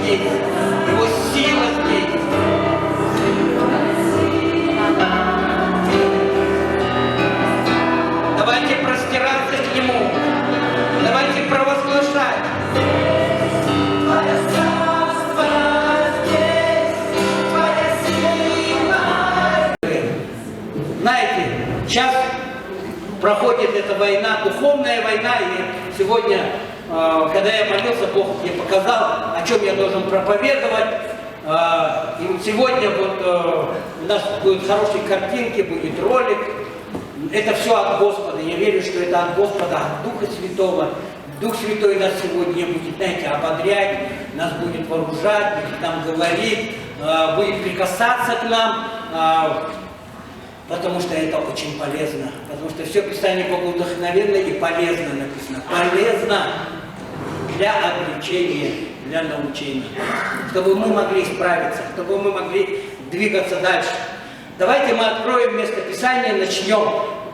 здесь, Его сила здесь. Давайте простираться к Нему. Давайте провозглашать. Твое царство здесь, Твоя сила. Знаете, сейчас проходит эта война, духовная война, и сегодня, когда я молился, Бог мне показал, о чем я должен проповедовать. И сегодня вот у нас будут хорошие картинки, будет ролик. Это все от Господа. Я верю, что это от Господа, от Духа Святого. Дух Святой нас сегодня будет, знаете, ободрять, нас будет вооружать, будет нам говорить, будет прикасаться к нам, потому что это очень полезно. Потому что все Писание богодухновенно и полезно написано. Полезно для обличения, для научения. Чтобы мы могли справиться, чтобы мы могли двигаться дальше. Давайте мы откроем место Писания, начнем.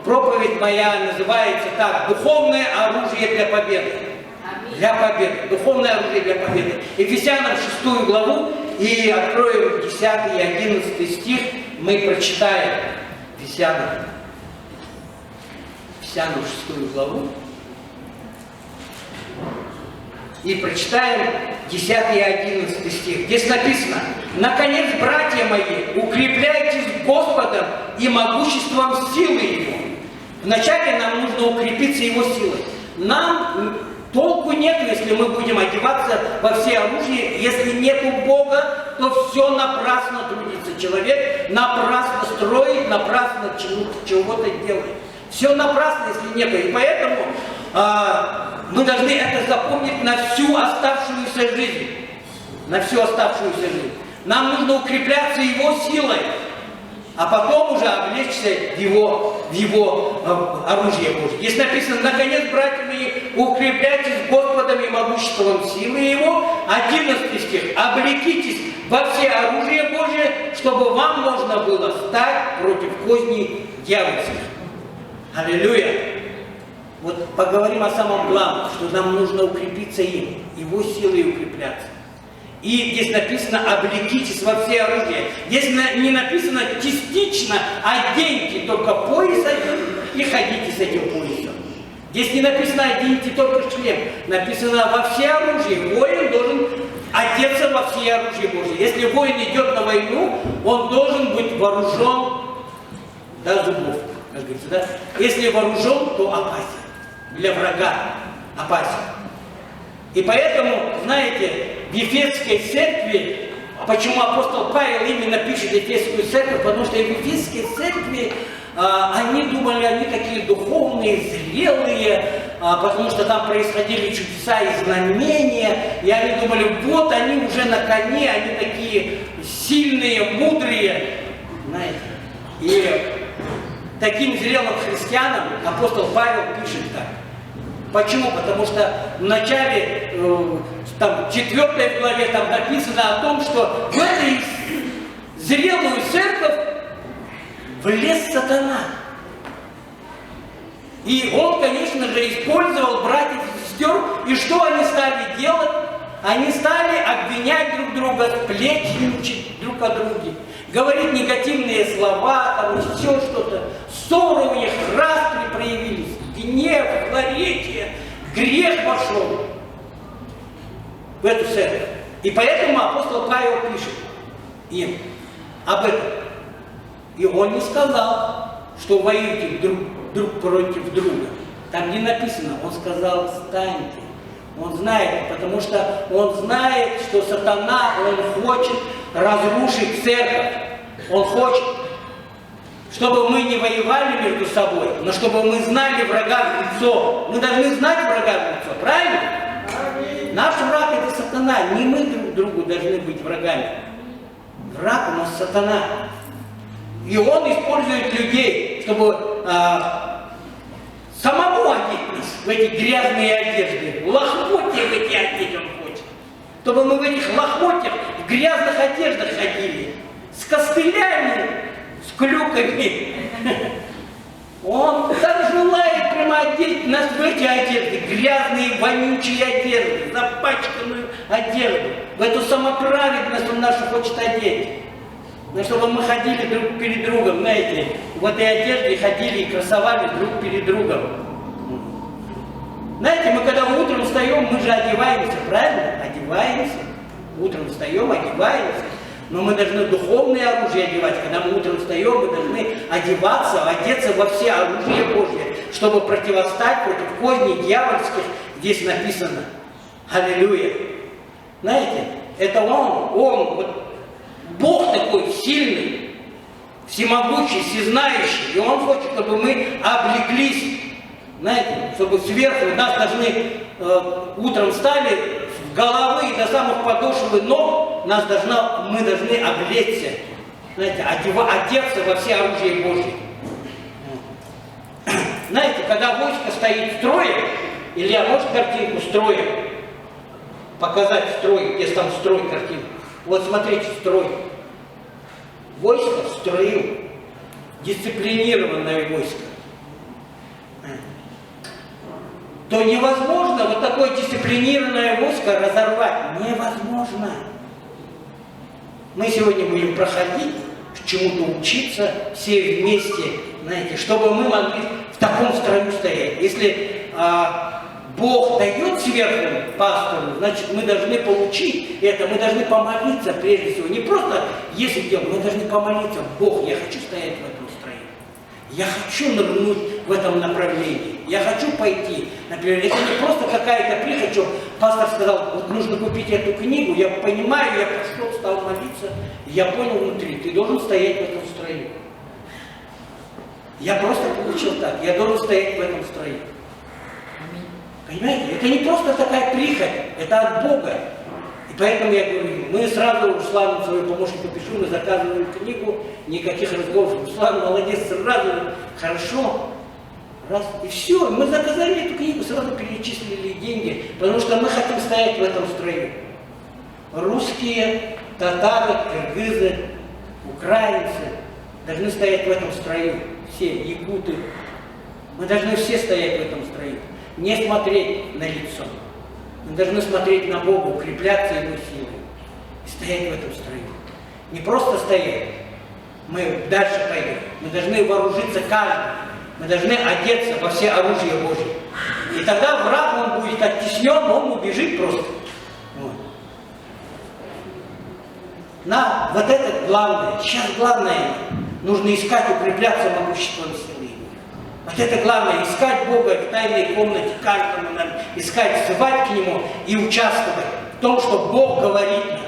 Проповедь моя называется так: «Духовное оружие для победы». Для победы. Духовное оружие для победы. Ефесянам 6 главу и откроем 10 и 11 стих. Мы прочитаем Ефесянам 6 главу. И прочитаем 10 и 11 стих. Здесь написано: «Наконец, братья мои, укрепляйтесь Господом и могуществом силы Его». Вначале нам нужно укрепиться Его силой. Нам толку нет, если мы будем одеваться во все оружие. Если нету Бога, то все напрасно трудится человек, напрасно строит, напрасно чего-то делает. Все напрасно, если нету. И поэтому мы должны это запомнить на всю оставшуюся жизнь. На всю оставшуюся жизнь. Нам нужно укрепляться Его силой, а потом уже облечься в его оружие Божье. Здесь написано: «Наконец, братья мои, укрепляйтесь Господом и могуществом силы Его». 11 стих. «Облекитесь во все оружие Божие, чтобы вам можно было стать против козней дьявольских». Аллилуйя! Вот поговорим о самом главном, что нам нужно укрепиться им, Его силой укрепляться. И здесь написано: «Облекитесь во все оружие». Здесь не написано частично: «Оденьте только пояс один и ходите с этим поясом». Здесь не написано: «Оденьте только шлем». Написано: «Во все оружие». Воин должен одеться во все оружие Божие. Если воин идет на войну, он должен быть вооружен до зубов, как говорится, да? Если вооружен, то опасен. Для врага опасен. И поэтому, знаете, в Ефесской церкви, почему апостол Павел именно пишет Ефесскую церковь, потому что в Ефесской церкви они думали, они такие духовные, зрелые, потому что там происходили чудеса и знамения, и они думали, вот они уже на коне, они такие сильные, мудрые, знаете. И таким зрелым христианам апостол Павел пишет так. Почему? Потому что в начале, там, 4 главе там написано о том, что в эту зрелую церковь влез сатана. И он, конечно же, использовал братьев и сестер. И что они стали делать? Они стали обвинять друг друга, сплетничать друг о друге, говорить негативные слова, там еще что-то. Ссоры у них, распри проявились. Гнев, злоречие, грех пошел в эту церковь. И поэтому апостол Павел пишет им об этом. И он не сказал, что воюйте друг против друга. Там не написано. Он сказал: встаньте. Он знает, потому что он знает, что сатана, он хочет разрушить церковь. Он хочет, чтобы мы не воевали между собой, но чтобы мы знали врага в лицо. Мы должны знать врага в лицо, правильно? Наш враг — это сатана. Не мы друг другу должны быть врагами. Враг у нас сатана. И он использует людей, чтобы самому одеть нас в эти грязные одежды. Лохмотья в эти одеть он хочет. Чтобы мы в этих лохмотьях, в грязных одеждах ходили. С костылями, с клюками. Он так желает прямо одеть нас в эти одежды, грязные, вонючие одежды, запачканную одежду. В эту самоправедность он нашу хочет одеть. Но чтобы мы ходили друг перед другом, знаете, в этой одежде ходили и красовались друг перед другом. Знаете, мы когда утром встаем, мы же одеваемся, правильно? Одеваемся. Утром встаем, одеваемся. Но мы должны духовное оружие одевать. Когда мы утром встаем, мы должны одеваться, одеться во все оружие Божье, чтобы противостать против козней дьявольских. Здесь написано. Аллилуйя. Знаете, это Он, вот, Бог такой сильный, всемогущий, всезнающий. И Он хочет, чтобы мы облеклись. Знаете, чтобы сверху нас должны, утром встали, с головы и до самых подошвы ног, мы должны облечься, знаете, одеться во все оружие Божье. Знаете, когда войско стоит строем, Илья, можешь картинку строя показать строй, где там строй картинку? Вот смотрите, строй. Войско в строю, дисциплинированное войско. То невозможно вот такое дисциплинированное войско разорвать. Невозможно. Мы сегодня будем проходить, чему-то учиться, все вместе, знаете, чтобы мы могли в таком строю стоять. Если Бог дает сверху пастору, значит, мы должны получить это, мы должны помолиться прежде всего. Не просто, если делать, мы должны помолиться. Бог, я хочу стоять в этом строю. Я хочу нырнуть в этом направлении. Я хочу пойти. Например, это не просто какая-то прихоть, что пастор сказал, вот нужно купить эту книгу, я понимаю, я пошел, стал молиться, и я понял внутри, ты должен стоять в этом строю. Я просто получил так, я должен стоять в этом строю. Понимаете, это не просто такая прихоть, это от Бога. И поэтому я говорю, мы сразу, Руслану, свою помощнику пишу, мы заказываем книгу, никаких разговоров. Руслан, молодец, сразу, хорошо. Раз, и все, мы заказали эту книгу, сразу перечислили деньги, потому что мы хотим стоять в этом строю. Русские, татары, киргизы, украинцы должны стоять в этом строю. Все, якуты. Мы должны все стоять в этом строю. Не смотреть на лицо. Мы должны смотреть на Бога, укрепляться Его силой. И стоять в этом строю. Не просто стоять. Мы дальше пойдем. Мы должны вооружиться каждым. Мы должны одеться во все оружие Божие. И тогда враг, он будет оттеснен, он убежит просто. Вот. Вот это главное. Сейчас главное, нужно искать, укрепляться могуществом силы. Вот это главное, искать Бога в тайной комнате, каждому нам искать, взывать к Нему и участвовать в том, что Бог говорит нам.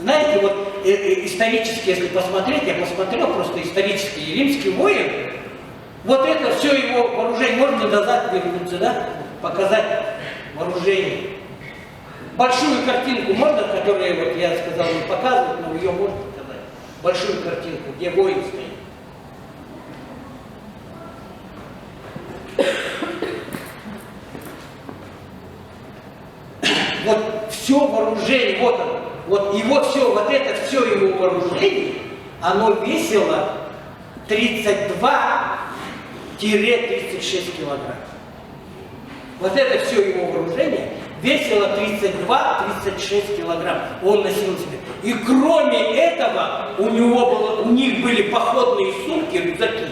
Знаете, вот исторически, если посмотреть, я посмотрел просто исторический римский воин, вот это все его вооружение, можно назад вернуться, да? Показать вооружение. Большую картинку можно, которую вот я сказал не показывать, но ее можно показать. Большую картинку, где воин стоит. Вот все вооружение, вот оно, вот его все, вот это все его вооружение, оно весило 32-36 килограмм. Вот это все его вооружение весило 32-36 килограмм. Он носил на себе. И кроме этого у них были походные сумки, рюкзаки,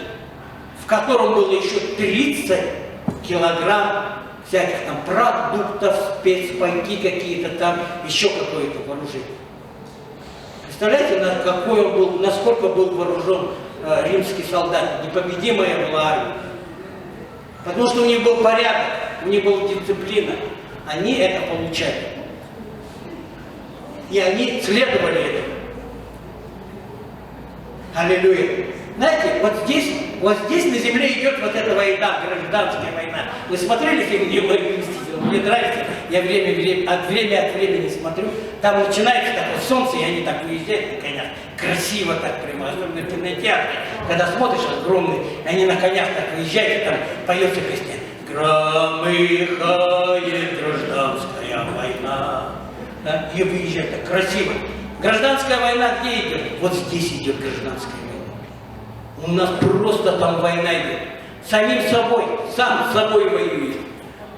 в котором было еще 30 килограмм всяких там продуктов, спецпаньки какие-то там, еще какое-то вооружение. Представляете, насколько был вооружен римский солдат, непобедимая была армия. Потому что у них был порядок, у них была дисциплина. Они это получали. И они следовали этому. Аллилуйя. Знаете, вот здесь на земле идет вот эта война, гражданская война. Вы смотрели фильм «Неуловимый мститель»? Мне нравится, я время от времени смотрю. Там начинается такое солнце, и они так уезжают на конях. Красиво так прямо, особенно в кинотеатре. Когда смотришь огромный, они на конях так уезжают, и там поется песня. Громыхает гражданская война. Да? И выезжает так красиво. Гражданская война где идет? Вот здесь идет гражданская война. У нас просто там война идет. самим собой, сам с собой воюет.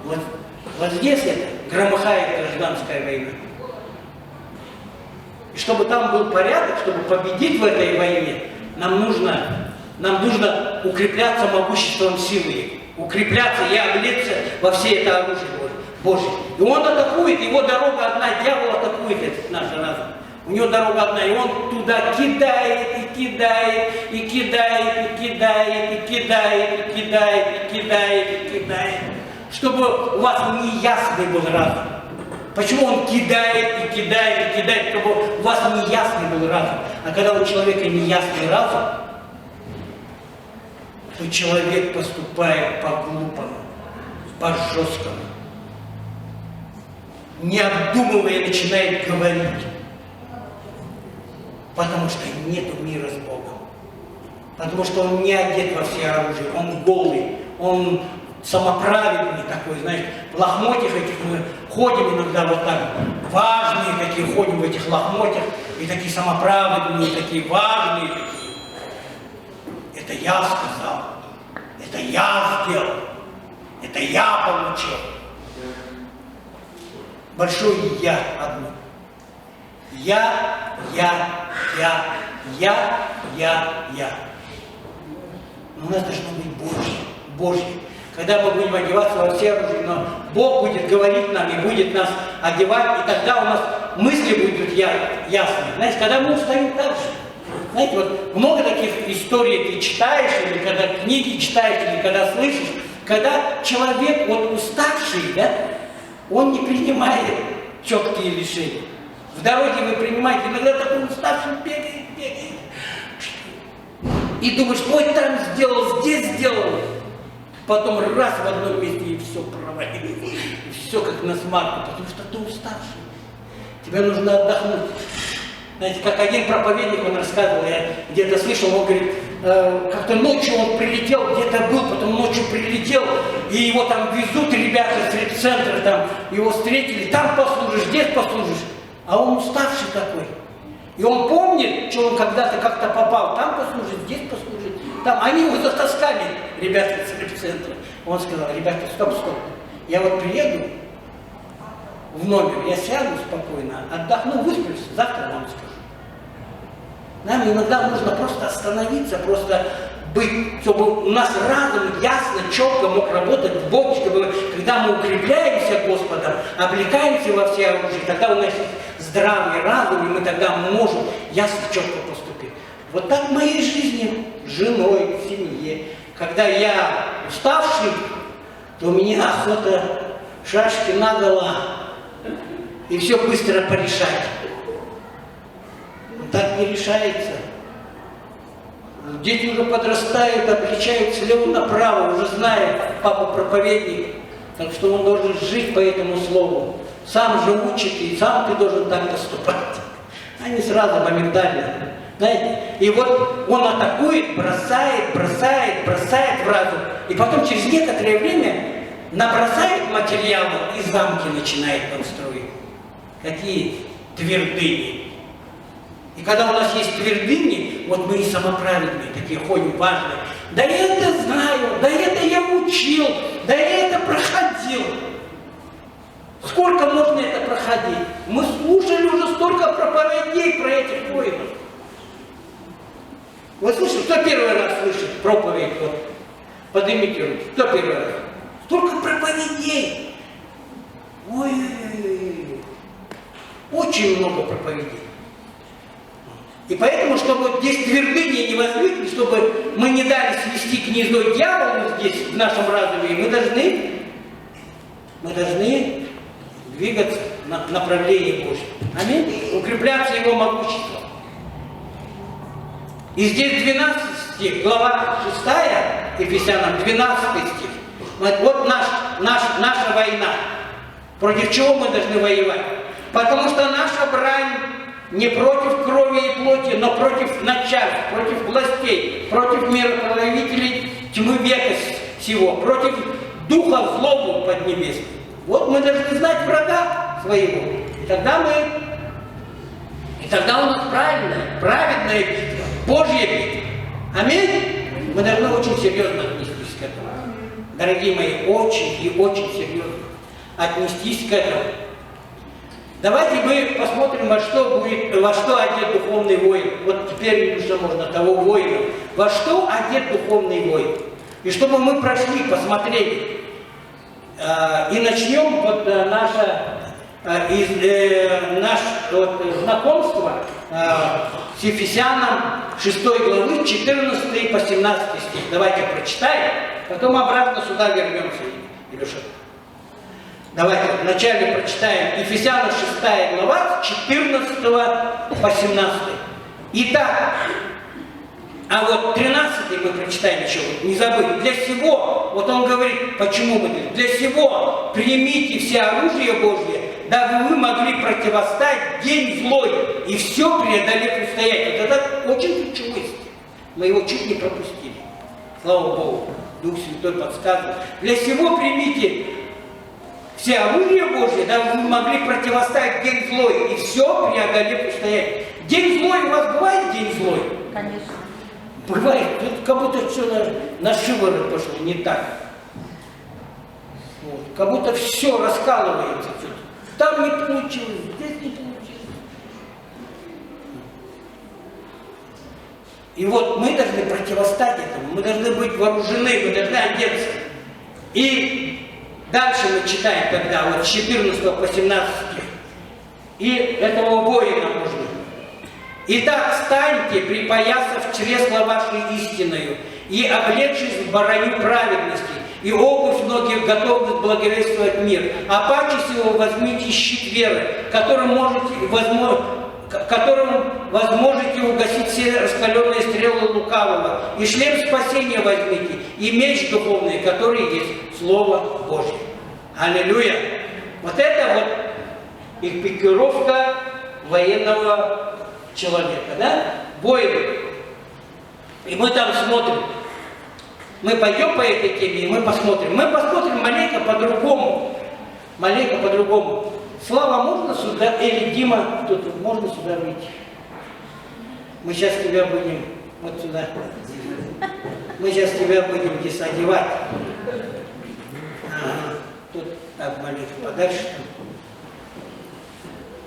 Вот здесь это громыхает гражданская война. И чтобы там был порядок, чтобы победить в этой войне, нам нужно укрепляться могуществом силы, укрепляться и облечься во все это оружие Божье. И он атакует, его дорога одна, дьявол атакует этот наш разум. У него дорога одна, и он туда кидает, и кидает, и кидает, и кидает, и кидает, и кидает, и кидает, и кидает. Чтобы у вас неясный был разум. Почему он кидает, и кидает, и кидает, чтобы у вас неясный был разум. А когда у человека неясный разум, то человек поступает по-глупому, по-жесткому. Не обдумывая, начинает говорить. Потому что нету мира с Богом. Потому что он не одет во все оружие, он голый, он самоправедный такой, знаешь, в лохмотьях этих мы ходим иногда вот так, важные такие, ходим в этих лохмотьях, и такие самоправедные, такие важные такие. Это я сказал, это я сделал, это я получил. Большое я одно. Я. Но у нас должно быть Божье. Когда мы будем одеваться во все оружие, но Бог будет говорить нам и будет нас одевать, и тогда у нас мысли будут ясные. Знаете, когда мы устаем так же. Знаете, вот много таких историй ты читаешь, или когда книги читаешь, или когда слышишь, когда человек вот уставший, да, он не принимает четкие решения. В дороге вы принимаете, иногда такой уставший бегает. И думаешь, ой, там сделал, здесь сделал. Потом раз в одном месте и все провалилось. И все как на смарку, потому что ты уставший. Тебе нужно отдохнуть. Знаете, как один проповедник, он рассказывал, я где-то слышал, он говорит, как-то ночью он прилетел, где-то был, потом ночью прилетел, и его там везут ребята с репцентра, там его встретили, там послужишь, здесь послужишь. А он уставший такой. И он помнит, что он когда-то как-то попал, там послужить, здесь послужить. Там они его затаскали, ребята с репцентра. Он сказал, ребята, стоп. Я вот приеду в номер, я сяду спокойно, отдохну, высплюсь, завтра вам скажу. Нам иногда нужно просто остановиться, просто быть, чтобы у нас разум ясно, четко мог работать в Боге, чтобы когда мы укрепляемся Господом, облекаемся во все оружие, тогда у нас есть здравый разум, и мы тогда можем ясно, четко поступить. Вот так в моей жизни, с женой, в семье. Когда я уставший, то у меня охота шашки наголо и все быстро порешать. Так не решается. Дети уже подрастают, обличают слева направо, уже знает папа проповедник, так что он должен жить по этому слову. Сам же учит, и сам ты должен так поступать. А не сразу, моментально. Знаете? И вот он атакует, бросает в разум. И потом через некоторое время набросает материалы и замки начинает там строить. Какие твердыни. И когда у нас есть твердыни, вот мы и самоправедные, такие ходим, важные. Да я это знаю, да это я учил, да я это проходил. Сколько можно это проходить? Мы слушали уже столько проповедей про этих воинов. Вы слышите, кто первый раз слышит проповедь? Вот, поднимите руки. Кто первый раз? Столько проповедей. Ой, очень много проповедей. И поэтому, чтобы здесь твердыни не возникли, чтобы мы не дали свести гнездо дьяволу здесь, в нашем разуме, мы должны двигаться в направлении Божьем. Аминь. Укрепляться Его могуществом. И здесь 12 стих, глава 6, Ефесянам, 12 стих. Вот наша война. Против чего мы должны воевать? Потому что наша брань не против крови и плоти, но против начальств, против властей, против мироправителей тьмы века сего, против духа злобы поднебесных. Вот мы должны знать врага своего. И тогда у нас праведная битва, Божья битва. Аминь? Мы должны очень серьезно отнестись к этому. дорогие мои, очень и очень серьезно отнестись к этому. Давайте мы посмотрим, во что одет духовный воин. Вот теперь уже можно того воина. Во что одет духовный воин? И чтобы мы прошли, посмотрели. И начнем вот наше знакомство с Ефесянам 6 главы 14 по 17 стих. Давайте прочитаем, потом обратно сюда вернемся, Илюша. Давайте вначале прочитаем Ефесянам 6 глава 14 по 17. Итак, а вот 13 мы прочитаем еще, не забыть. Для сего, вот он говорит, почему мы для сего примите все оружие Божье, дабы вы могли противостать день злой и все преодолев устоять. Вот это очень ключевой стих. Мы его чуть не пропустили. Слава Богу, Дух Святой подсказывает. Для сего примите все оружие Божье, дабы вы могли противостать день злой и все преодолев устоять. День злой у вас бывает день злой? Конечно. Бывает, тут как будто все на шиворот пошло не так. Вот, как будто все раскалывается. Там не получилось, здесь не получилось. И вот мы должны противостать этому, мы должны быть вооружены, мы должны одеться. И дальше мы читаем тогда, вот с 14 по 17 стих. И этого воина нужно. Итак, встаньте, припоясав чресла вашей истиною, и облегшись в броню праведности, и обувь многих готовых благовествовать мир. А паче всего возьмите щит веры, которым возможете угасить все раскаленные стрелы лукавого, и шлем спасения возьмите, и меч духовный, который есть Слово Божье. Аллилуйя! Вот это вот экипировка военного человека, да? Воин. И мы там смотрим. Мы пойдем по этой теме, и мы посмотрим. Мы посмотрим маленько по-другому. Маленько по-другому. Слава, можно сюда? Или Дима, кто-то, можно сюда выйти? Мы сейчас тебя будем, вот сюда. Мы сейчас тебя будем здесь одевать. Ага. Тут так маленько подальше.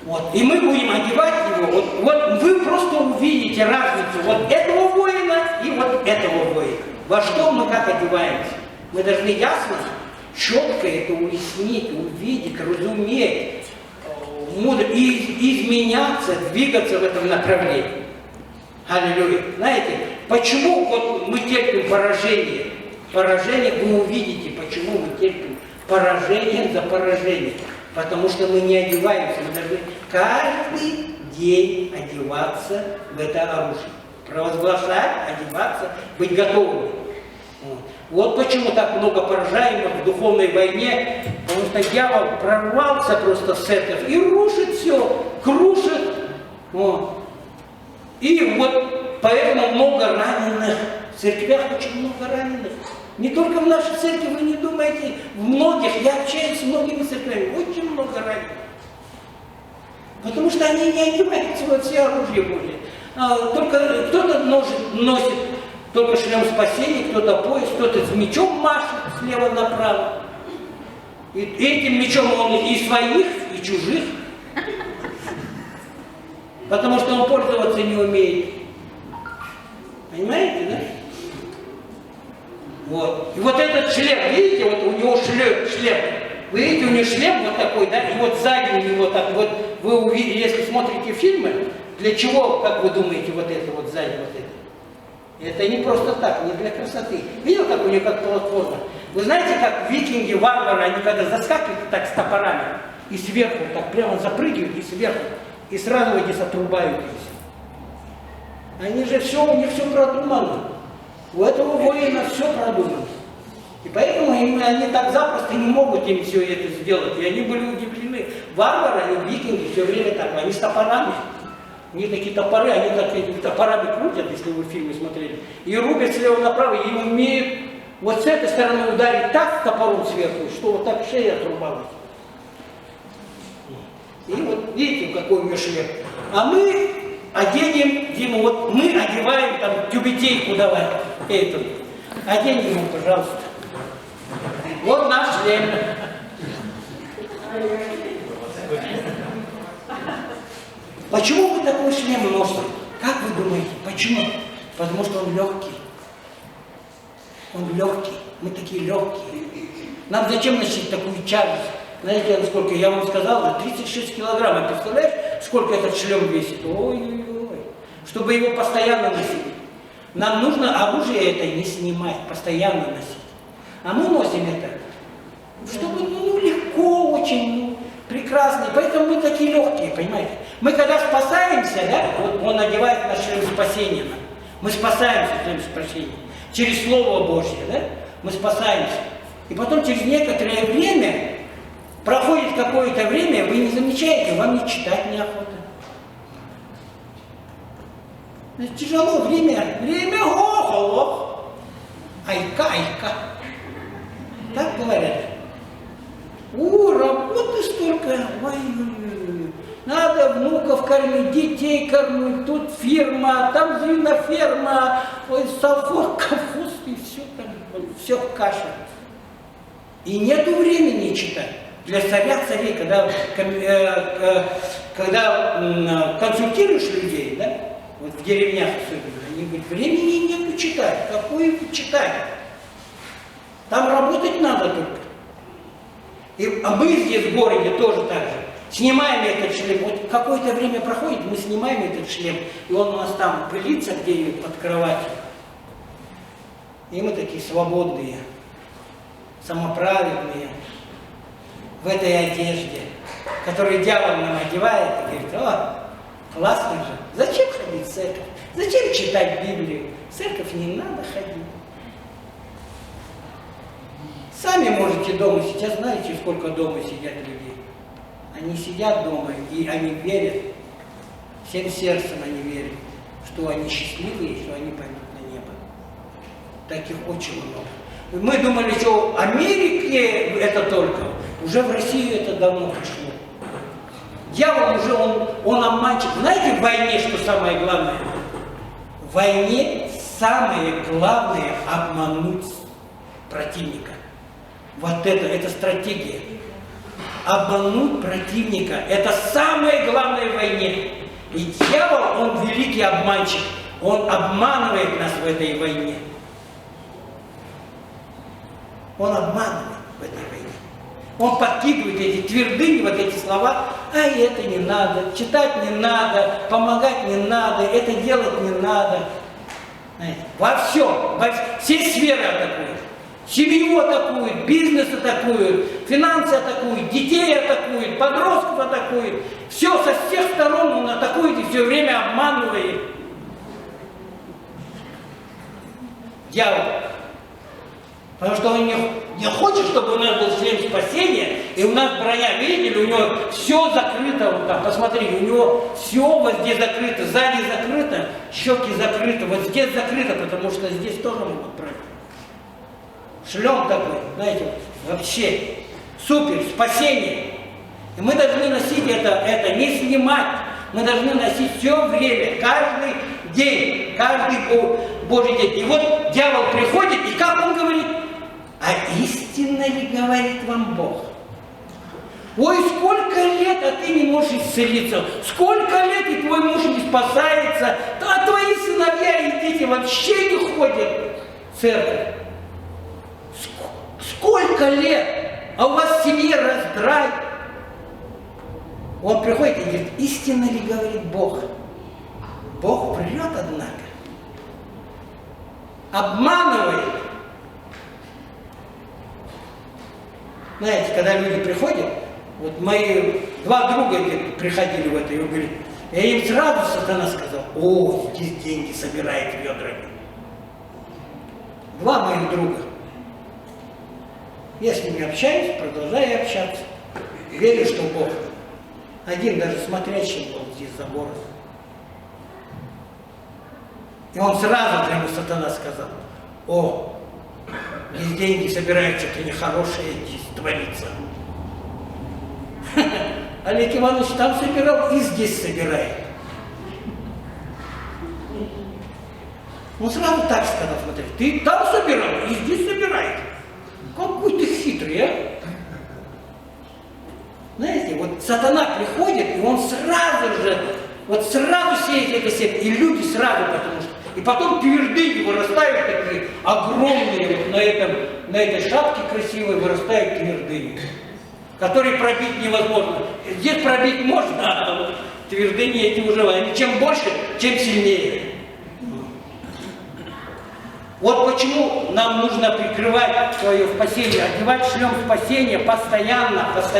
Вот. И мы будем одевать его. Вот вы просто увидите разницу вот этого воина и вот этого воина. Во что мы как одеваемся? Мы должны ясно, четко это уяснить, увидеть, разуметь, и изменяться, двигаться в этом направлении. Аллилуйя. Знаете, почему вот мы терпим поражение? Поражение, вы увидите, почему мы терпим поражение за поражением. Потому что мы не одеваемся, мы должны каждый день одеваться в это оружие. Провозглашать, одеваться, быть готовыми. Вот почему так много поражаемых в духовной войне, потому что дьявол прорвался просто в церковь и рушит все, крушит. Вот. И вот поэтому много раненых, в церквях очень много раненых. Не только в нашей церкви, вы не думаете, в многих, я общаюсь с многими церквями, очень много раненых. Потому что они не одеваются во все оружие Божие. Только кто-то носит только шлем спасения, кто-то пояс, кто-то с мечом машет слева направо. И этим мечом он и своих, и чужих. Потому что он пользоваться не умеет. Понимаете, да? Вот. И вот этот шлем, видите, вот у него шлем. Вы видите, у него шлем вот такой, да, и вот сзади у него так вот, вы увидите, если смотрите фильмы, для чего, как вы думаете, вот это вот сзади, вот это? Это не просто так, не для красоты. Видел, как у него как платформа? Вы знаете, как викинги, варвары, они когда заскакивают так с топорами, и сверху, так прямо запрыгивают, и сверху, и сразу здесь отрубают их. Они же все, у них все продумано. У этого воина все продумано. И поэтому они так запросто не могут им все это сделать. И они были удивлены. Варвары, они викинги, все время так, они с топорами. У них такие топоры, они так этими топорами крутят, если вы фильмы смотрели. И рубят слева направо, и умеют вот с этой стороны ударить так топором сверху, что вот так шея отрубалась. И вот видите, какой у меня шлем. А мы оденем, Дима, вот мы одеваем там тюбетейку давай, эту. Одень ему, пожалуйста. Вот наш шлем. Почему вы такой шлем носите? Как вы думаете? Почему? Потому что он легкий. Он легкий. Мы такие легкие. Нам зачем носить такую тяжесть? Знаете, сколько я вам сказал? 36 килограмм. Представляешь, сколько этот шлем весит? Ой-ой-ой. Чтобы его постоянно носить. Нам нужно оружие это не снимать, постоянно носить. А мы носим это, чтобы легко очень, прекрасно. Поэтому мы такие легкие, понимаете? Мы когда спасаемся, да, вот он надевает наш шлем спасения. Мы спасаемся шлем спасения. Через Слово Божье, да, мы спасаемся. И потом через некоторое время, проходит какое-то время, вы не замечаете, вам не читать неохота. Тяжело время, ох, айка. Так говорят. Работы столько, надо внуков кормить, детей кормить, тут фирма, там свиноферма, совхоз, колхоз, и все там, все каша. И нету времени читать. Для царей, когда консультируешь людей, да, вот в деревнях особенно, они говорят, времени нету читать. Какое читать? Там работать надо только. А мы здесь в городе тоже так же. Снимаем этот шлем. Вот какое-то время проходит, мы снимаем этот шлем, и он у нас там пылится где-нибудь под кроватью. И мы такие свободные, самоправедные, в этой одежде, которую дьявол нам одевает и говорит, о, классно же, зачем ходить в церковь? Зачем читать Библию? В церковь не надо ходить. Сами можете дома, сейчас знаете, сколько дома сидят людей. Они сидят дома, и они верят, всем сердцем они верят, что они счастливые, что они пойдут на небо. Таких очень много. Мы думали, что в Америке это только, уже в Россию это давно пришло. Дьявол уже, он обманщик. Знаете, в войне что самое главное? В войне самое главное обмануть противника. Вот это стратегия. Обмануть противника. Это самое главное в войне. И дьявол, он великий обманщик. Он обманывает нас в этой войне. Он обманывает в этой войне. Он подкидывает эти твердыни, вот эти слова, а это не надо, читать не надо, помогать не надо, это делать не надо. Знаете, во все сферы атакуют. Семью атакуют, бизнес атакуют, финансы атакуют, детей атакуют, подростков атакуют. Все со всех сторон он атакует и все время обманывает. Дьявол. Потому что он не хочет, чтобы у нас был шлем спасения, и у нас броня, видели, у него все закрыто, вот там, посмотрите, у него все вот здесь закрыто, сзади закрыто, щеки закрыты, вот здесь закрыто, потому что здесь тоже могут пройти. Шлем такой, знаете, вообще супер, спасение. И мы должны носить это не снимать, мы должны носить все время, каждый день, каждый Божий день. И вот дьявол приходит, и как он говорит? А истинно ли говорит вам Бог? Ой, сколько лет, а ты не можешь исцелиться. Сколько лет, и твой муж не спасается. А твои сыновья и дети вообще не ходят в церковь. Сколько лет, а у вас в семье раздрай. Он приходит и говорит, истинно ли говорит Бог? Бог врет, однако. Обманывает. Знаете, когда люди приходят, вот мои два друга приходили в это, и он говорит, я им сразу сатана сказал, о, здесь деньги собирает ведрами. Два моих друга. Я с ними общаюсь, продолжаю общаться. Верю, что Бог. Один даже смотрящий был здесь за город. И он сразу для него сатана сказал, о, здесь деньги собирают, что-то нехорошее здесь творится. Олег Иванович там собирал и здесь собирает. Он сразу так сказал, смотри, ты там собирал и здесь собирает. какой ты хитрый, а? Знаете, вот сатана приходит, и он сразу же, вот сразу сеет это семя, и люди сразу, потому что. И потом твердыни вырастают такие огромные, вот на этой шапке красивой вырастают твердыни, которые пробить невозможно. Здесь пробить можно, а вот твердыни эти уже, они чем больше, тем сильнее. Вот почему нам нужно прикрывать свое спасение, одевать шлем спасения постоянно, раз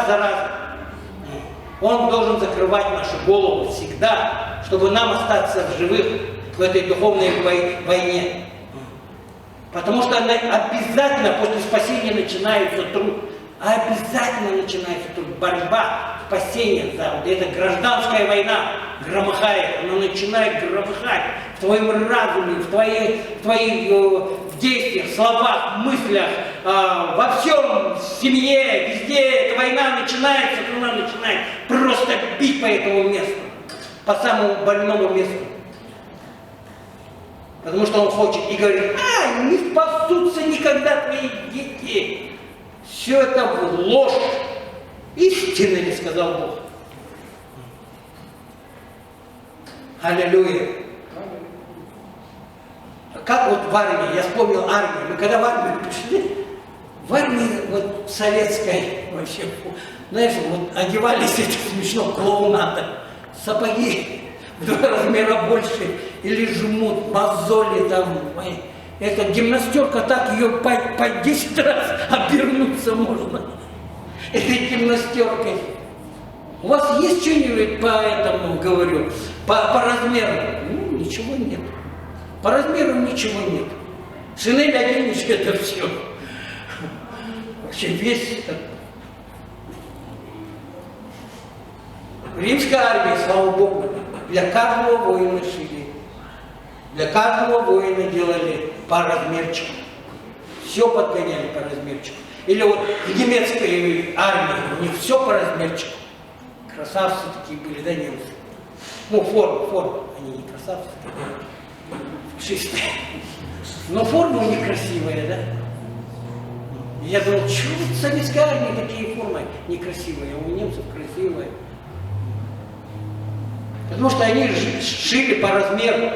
за разом. Он должен закрывать нашу голову всегда, чтобы нам остаться в живых в этой духовной войне. Потому что обязательно после спасения начинается труд. Обязательно начинается труд. Борьба, спасение. Да, вот эта гражданская война громыхает. Она начинает громыхать в твоем разуме, в твоих действиях, словах, мыслях, во всем, в семье, везде эта война начинается, она начинает просто бить по этому месту, по самому больному месту. Потому что он хочет и говорит, не спасутся никогда твои дети. Все это в ложь. Истинно ли сказал Бог. Аллилуйя. Как вот в армии, я вспомнил армию, мы когда в армию пришли, в армии вот советской вообще, знаешь, вот одевались эти смешно клоунада, сапоги в 2 размера больше, или жмут, мозоли там, эта гимнастерка так ее по 10 раз обернуться можно, этой гимнастеркой. У вас есть что-нибудь по этому, говорю, по размеру? Ну, ничего нет. По размеру ничего нет. Шинель оденешь, это все. Вообще весь этот. Римская армия, слава Богу, для каждого воина шили. Для каждого воина делали по размерчику. Все подгоняли по размерчику. Или вот в немецкой армии у них все по размерчику. Красавцы такие были, да, немцы? Ну, форма. Они не красавцы, чистые. Но форма у них красивая, да? И я думал, что в советской армии такие формы некрасивые, а у немцев красивые. Потому что они шили по размеру.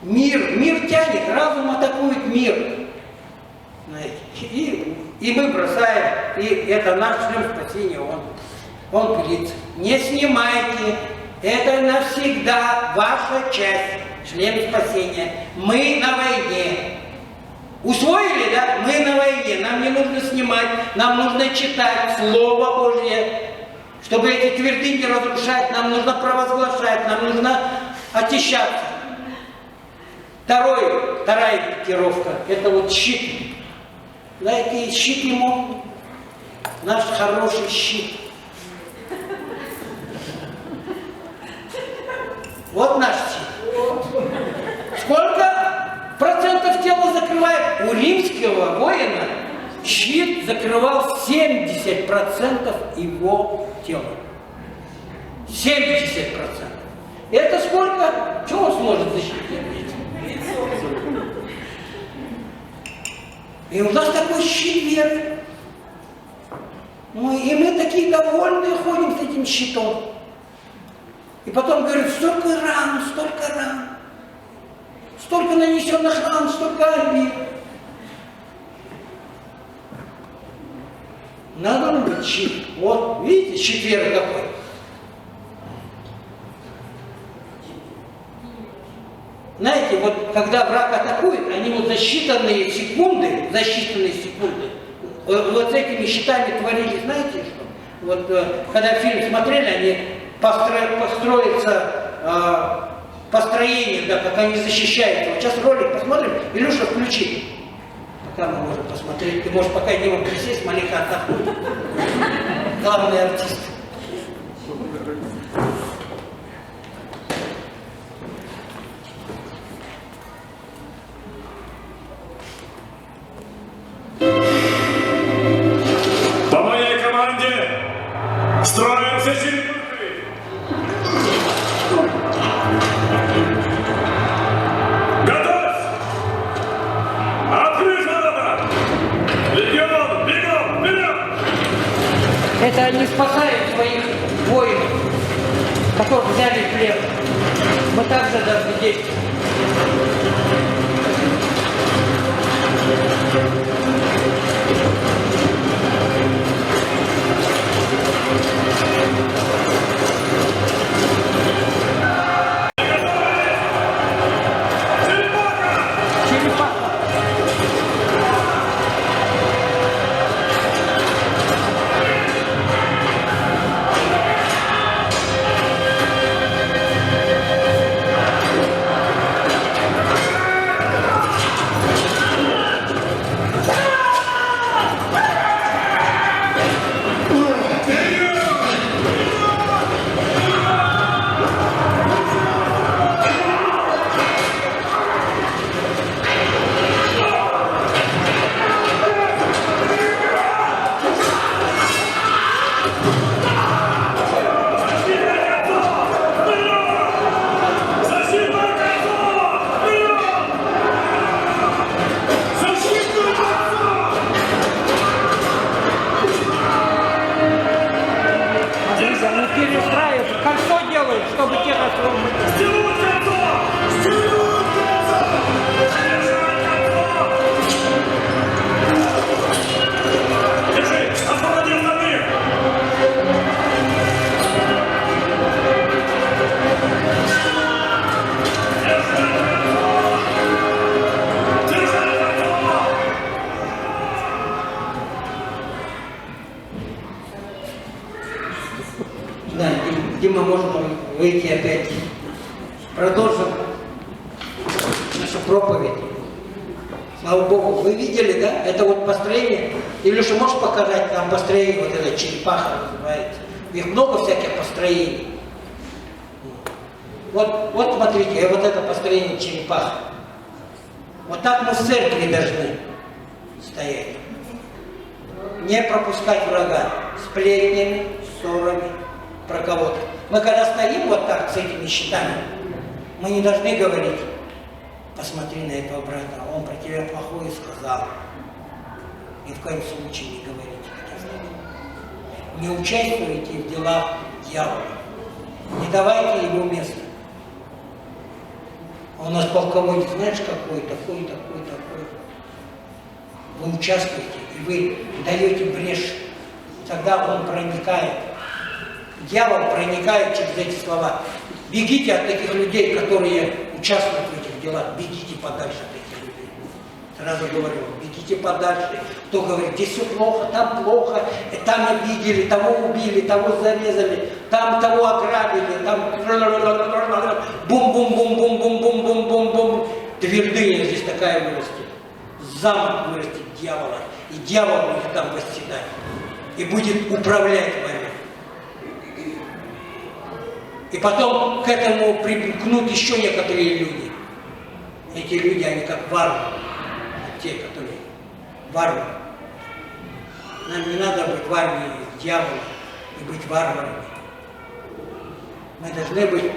Мир тянет, разум атакует мир. И мы бросаем, и это наш шлем спасения, он пилится. Не снимайте, это навсегда ваша часть, шлем спасения. Мы на войне. Усвоили, да? Мы на войне, нам не нужно снимать, нам нужно читать Слово Божье. Чтобы эти твердыни разрушать, нам нужно провозглашать, нам нужно очищаться. Вторая пикировка, это вот щит. Знаете, щит ему, наш хороший щит. Вот наш щит. Сколько процентов тела закрывает? У римского воина щит закрывал 70% его тела. 70%. Это сколько? Чего он сможет защитить? И у нас такой щит веры. И мы такие довольные ходим с этим щитом. И потом говорят, столько ран. Столько нанесенных ран, столько обид. Надо быть щит. Вот, видите, щит веры какой. Знаете, вот когда враг атакует, они вот за считанные секунды, вот этими щитами творили, знаете что? Вот когда фильм смотрели, они построятся построение, да, как они защищаются. Вот сейчас ролик посмотрим, Илюша, включи. Пока мы можем посмотреть, ты можешь пока не мог присесть, маленько отдохнуть. Главный артист. По моей команде строимся черепахой. Готов! Это они спасают своих воинов, которых взяли в плен. Мы также должны действовать. Чтобы те да, где мы можем выйти опять. Продолжим нашу проповедь. Слава Богу, вы видели, да? Это вот построение. Илюша, можешь показать там построение, вот это черепаха называется. Их много всяких построений. Вот смотрите, вот это построение черепаха. Вот так мы в церкви должны стоять. Не пропускать врага сплетнями, ссорами про кого-то. Мы когда стоим вот так с этими щитами, мы не должны говорить: посмотри на этого брата, он про тебя плохое сказал. Ни в коем случае не говорите таких. Не участвуйте в делах дьявола. Не давайте ему место. А у нас полководец, знаешь, какой, такой. Вы участвуете, и вы даете брешь. Тогда он проникает. Дьявол проникает через эти слова. Бегите от таких людей, которые участвуют в этих делах. Бегите подальше от этих людей. Сразу говорю, бегите подальше. Кто говорит, здесь все плохо, там обидели, того убили, того зарезали, там того ограбили, там бум-бум-бум-бум-бум-бум-бум-бум-бум. Твердыня здесь такая вырастет. Замок вырастет дьявола. И дьявол будет там восседать. И будет управлять вами. И потом к этому примкнут еще некоторые люди. Эти люди, они как варвары. Те, которые варвары. Нам не надо быть в армии дьявола и быть варварами. Мы должны быть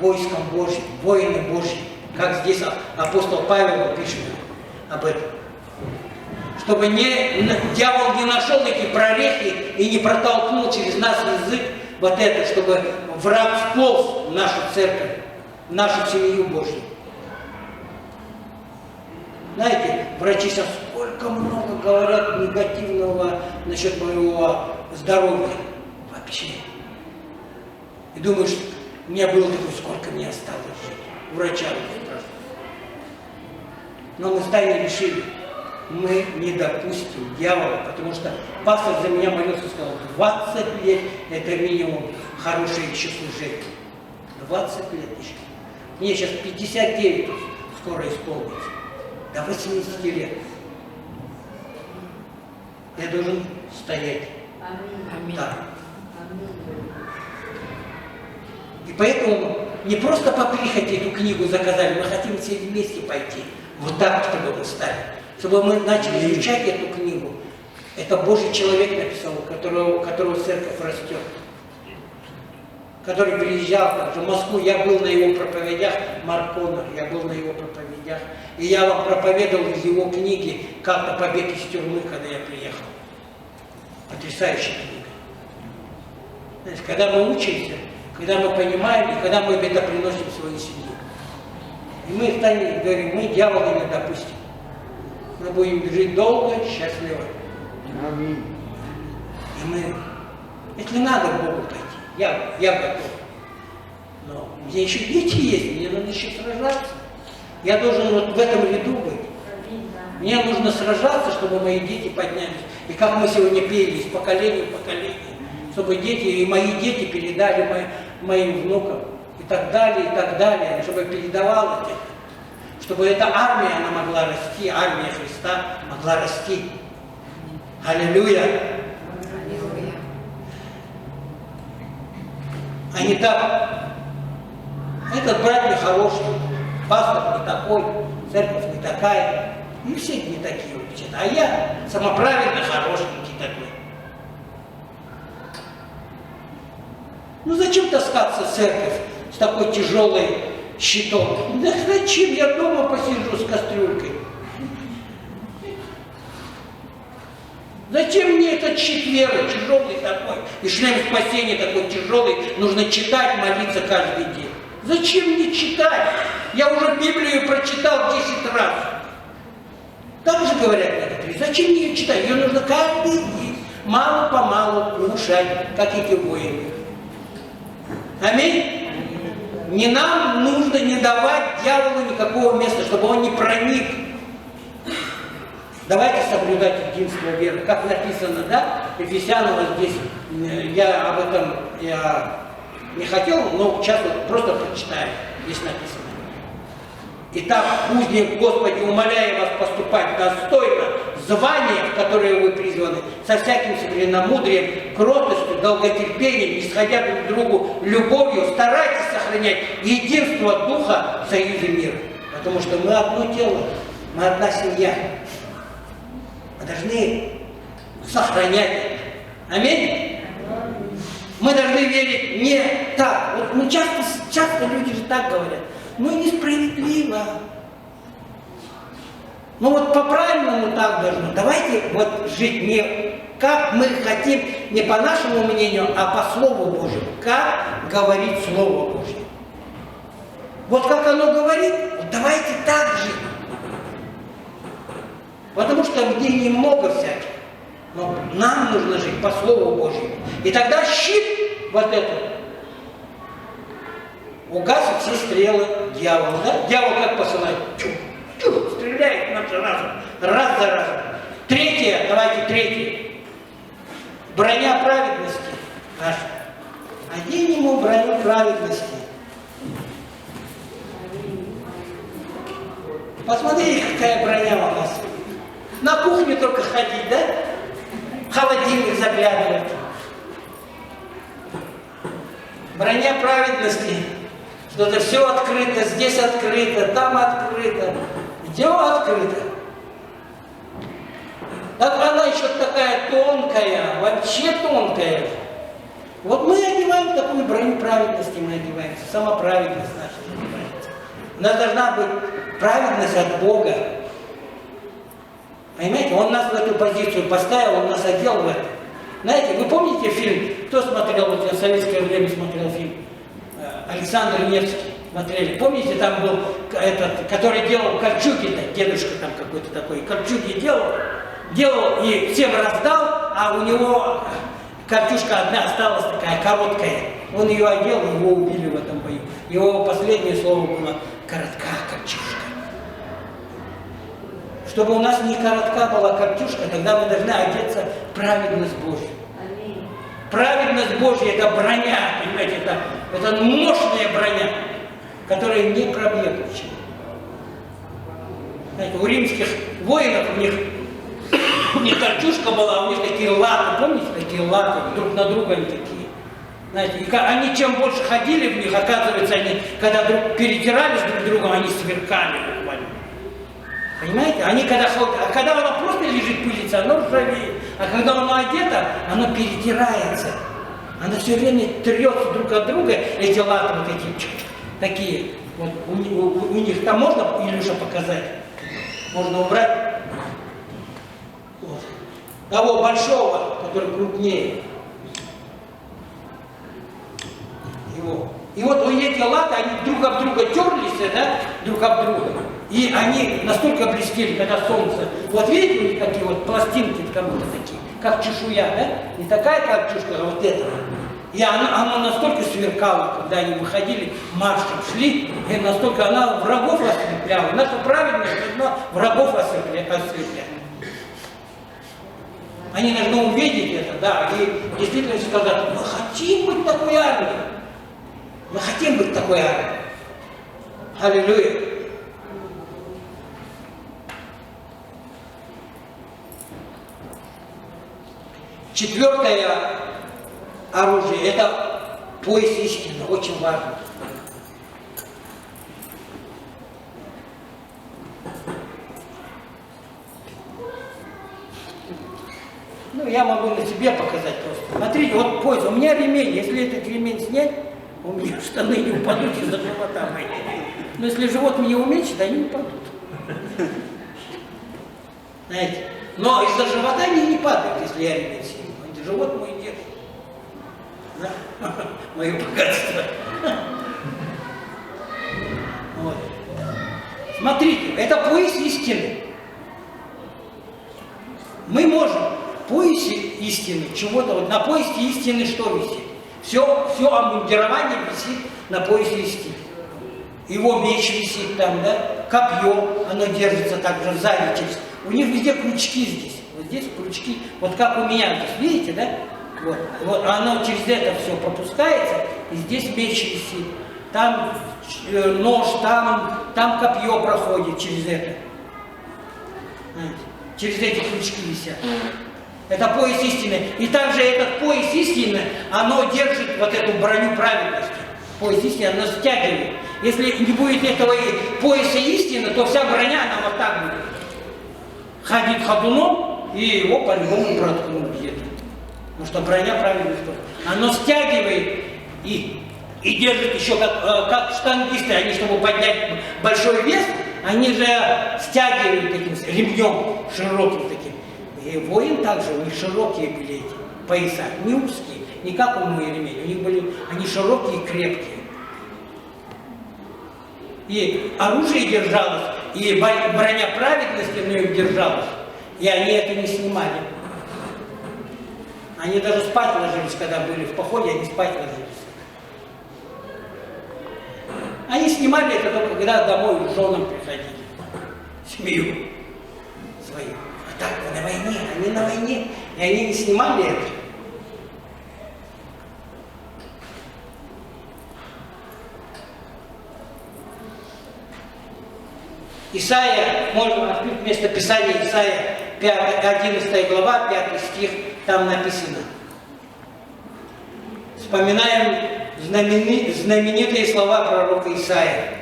войском Божьим, воины Божьи. Как здесь апостол Павел пишет об этом. Чтобы дьявол не нашел эти прорехи и не протолкнул через нас язык вот это, чтобы враг вполз в нашу церковь, в нашу семью Божью. Знаете, врачи сейчас сколько много говорят негативного насчет моего здоровья. Вообще. И думаешь, у меня было такое, сколько мне осталось жить. Врача спрашивают. Но мы с Таней решили, мы не допустим дьявола, потому что пастор за меня молился и сказал, 20 лет это минимум хорошее еще служение. 20 лет еще. Мне сейчас 59 скоро исполнится. До 80 лет. Я должен стоять. Аминь. Так. И поэтому не просто по прихоти эту книгу заказали, мы хотим все вместе пойти. Вот так, чтобы мы стали. Чтобы мы начали изучать эту книгу. Это Божий человек написал, у которого церковь растет. Который приезжал также в Москву, я был на его проповедях, Марк Коннор, я был на его проповедях. И я вам проповедовал из его книги «Как-то побег из тюрьмы», когда я приехал. Потрясающая книга. Знаешь, когда мы учимся, когда мы понимаем, и когда мы это приносим в свою семью. И мы станем, говорим, мы дьявола не допустим. Мы будем жить долго, счастливо. Аминь. И мы, если надо к Богу пойти, я готов. Но у меня еще дети есть, мне надо еще сражаться. Я должен вот в этом ряду быть. Мне нужно сражаться, чтобы мои дети поднялись. И как мы сегодня пели, из поколения в поколение, чтобы дети и мои дети передали моим внукам. И так далее, чтобы передавалось это. Чтобы эта армия, она могла расти, армия Христа могла расти. Аллилуйя! А не так. Этот брат не хороший, пастор не такой, церковь не такая. И все не такие вообще. А я самоправедно хорошенький такой. Ну зачем таскаться в церковь с такой тяжелой щитом? Да зачем? Я дома посижу с кастрюлькой. Зачем мне этот щит веры тяжелый такой? И шлем спасения такой тяжелый. Нужно читать, молиться каждый день. Зачем мне читать? Я уже Библию прочитал 10 раз. Так же говорят некоторые. Зачем мне ее читать? Ее нужно каждый день, мало-помалу кушать, как эти воины. Аминь? Не нам нужно не давать дьяволу никакого места, чтобы он не проник. Давайте соблюдать единство веры. Как написано, да? Ефесянам вот здесь, я об этом не хотел, но сейчас вот просто прочитаю. Здесь написано. Итак, узник Господи, умоляю вас поступать достойно звания, в которое вы призваны, со всяким современномудрием, кротостью, долготерпением, исходя друг к другу любовью, старайтесь сохранять единство Духа в союзе мира. Потому что мы одно тело, мы одна семья. Мы должны сохранять это. Аминь? Мы должны верить не так. Вот, ну, часто люди же так говорят. Ну, несправедливо. Ну, вот по-правильному так должно. Давайте вот жить не как мы хотим, не по нашему мнению, а по Слову Божьему. Как говорит Слово Божье. Вот как оно говорит, вот давайте так жить. Потому что мнений много всяких. Но нам нужно жить по Слову Божьему. И тогда щит вот этот угасит все стрелы дьявола. Да? Дьявол как посылает? Чух, стреляет нас раз за разом. Третье, давайте третье. Броня праведности наша. Одень ему броню праведности. Посмотрите, какая броня у нас. На кухню только ходить, да? В холодильник заглядывать. Броня праведности. Что-то все открыто, здесь открыто, там открыто. Все открыто. Так она еще такая тонкая, вообще тонкая. Вот мы одеваем такую броню праведности, мы одеваемся. Сама праведность наша одевается. У нас должна быть праведность от Бога. Понимаете, Он нас в эту позицию поставил, Он нас одел в это. Знаете, вы помните фильм, кто смотрел, вот я в советское время смотрел фильм, Александр Невский, смотрели, помните, там был этот, который делал кольчуги-то, дедушка там какой-то такой, кольчуги делал и всем раздал, а у него кольчушка одна осталась такая, короткая. Он ее одел, и его убили в этом бою. Его последнее слово было «коротка кольчушка». Чтобы у нас не коротка была кольчушка, тогда мы должны одеться в праведность Божью. Праведность Божья – это броня, понимаете, это мощная броня, которая не пробьет ничего. Знаете, у римских воинов у них кольчушка была, у них такие латы, помните, такие латы, друг на друга они такие. Знаете, и они чем больше ходили в них, оказывается, они, когда перетирались друг с другом, они сверкали буквально. Понимаете? Они когда ходят, а когда оно просто лежит, пылится, оно ржавеет. А когда оно одето, оно перетирается. Оно все время трется друг от друга, эти латы вот эти, такие. Вот у них там можно, Илюша, показать? Можно убрать. Вот. Того большого, который крупнее. И вот эти латы, они друг об друга терлись, да, друг об друга. И они настолько блестели, когда солнце. Вот видите, у них такие вот пластинки как будто такие, как чешуя, да? Не такая, как чешуя, а вот эта. И оно настолько сверкало, когда они выходили, маршем шли, и настолько она врагов ослепляла. Наша праведность должна врагов ослеплять. Они должны увидеть это, да, и действительно сказать, мы хотим быть такой армией. Мы хотим быть такой армией. Аллилуйя. Четвертое оружие – это пояс истины, очень важно. Ну, я могу на себе показать просто. Смотрите, вот пояс, у меня ремень, если этот ремень снять, у меня штаны не упадут из-за живота моего. Но если живот мне уменьшит, они упадут. Знаете? Но из-за живота они не падают, если я ремень сниму. Живот мой держит. Да? Мое богатство. Вот. Смотрите, это пояс истины. Мы можем в поясе истины чего-то, вот на поясе истины что висит? Все обмундирование висит на поясе истины. Его меч висит там, да? Копье, оно держится также сзади через. У них везде крючки здесь. Вот здесь крючки, вот как у меня здесь, видите, да? Вот оно через это все пропускается, и здесь меч висит. Там нож, там копье проходит через это. Знаете, через эти крючки висят. Это пояс истины. И также этот пояс истины, оно держит вот эту броню праведности. Пояс истины, оно стягивает. Если не будет этого пояса истины, то вся броня, она вот так будет. Ходит ходуном, и его по-любому проткнут где-то. Потому что броня праведности. Оно стягивает и держит еще как штангисты. Они, чтобы поднять большой вес, они же стягивают таким ремнем широким таким. И воин также, у них широкие были эти пояса, не узкие, не как у моего ремень, у них были, они широкие и крепкие. И оружие держалось, и броня праведности на них держалась, и они это не снимали. Они даже спать ложились, когда были в походе, они спать ложились. Они снимали это только когда домой к женам приходили, семью свою. А так на войне, они на войне, и они не снимали это. Исайя, можно открыть местописание Исайя, 11 глава, 5 стих, там написано. Вспоминаем знаменитые слова пророка Исаия.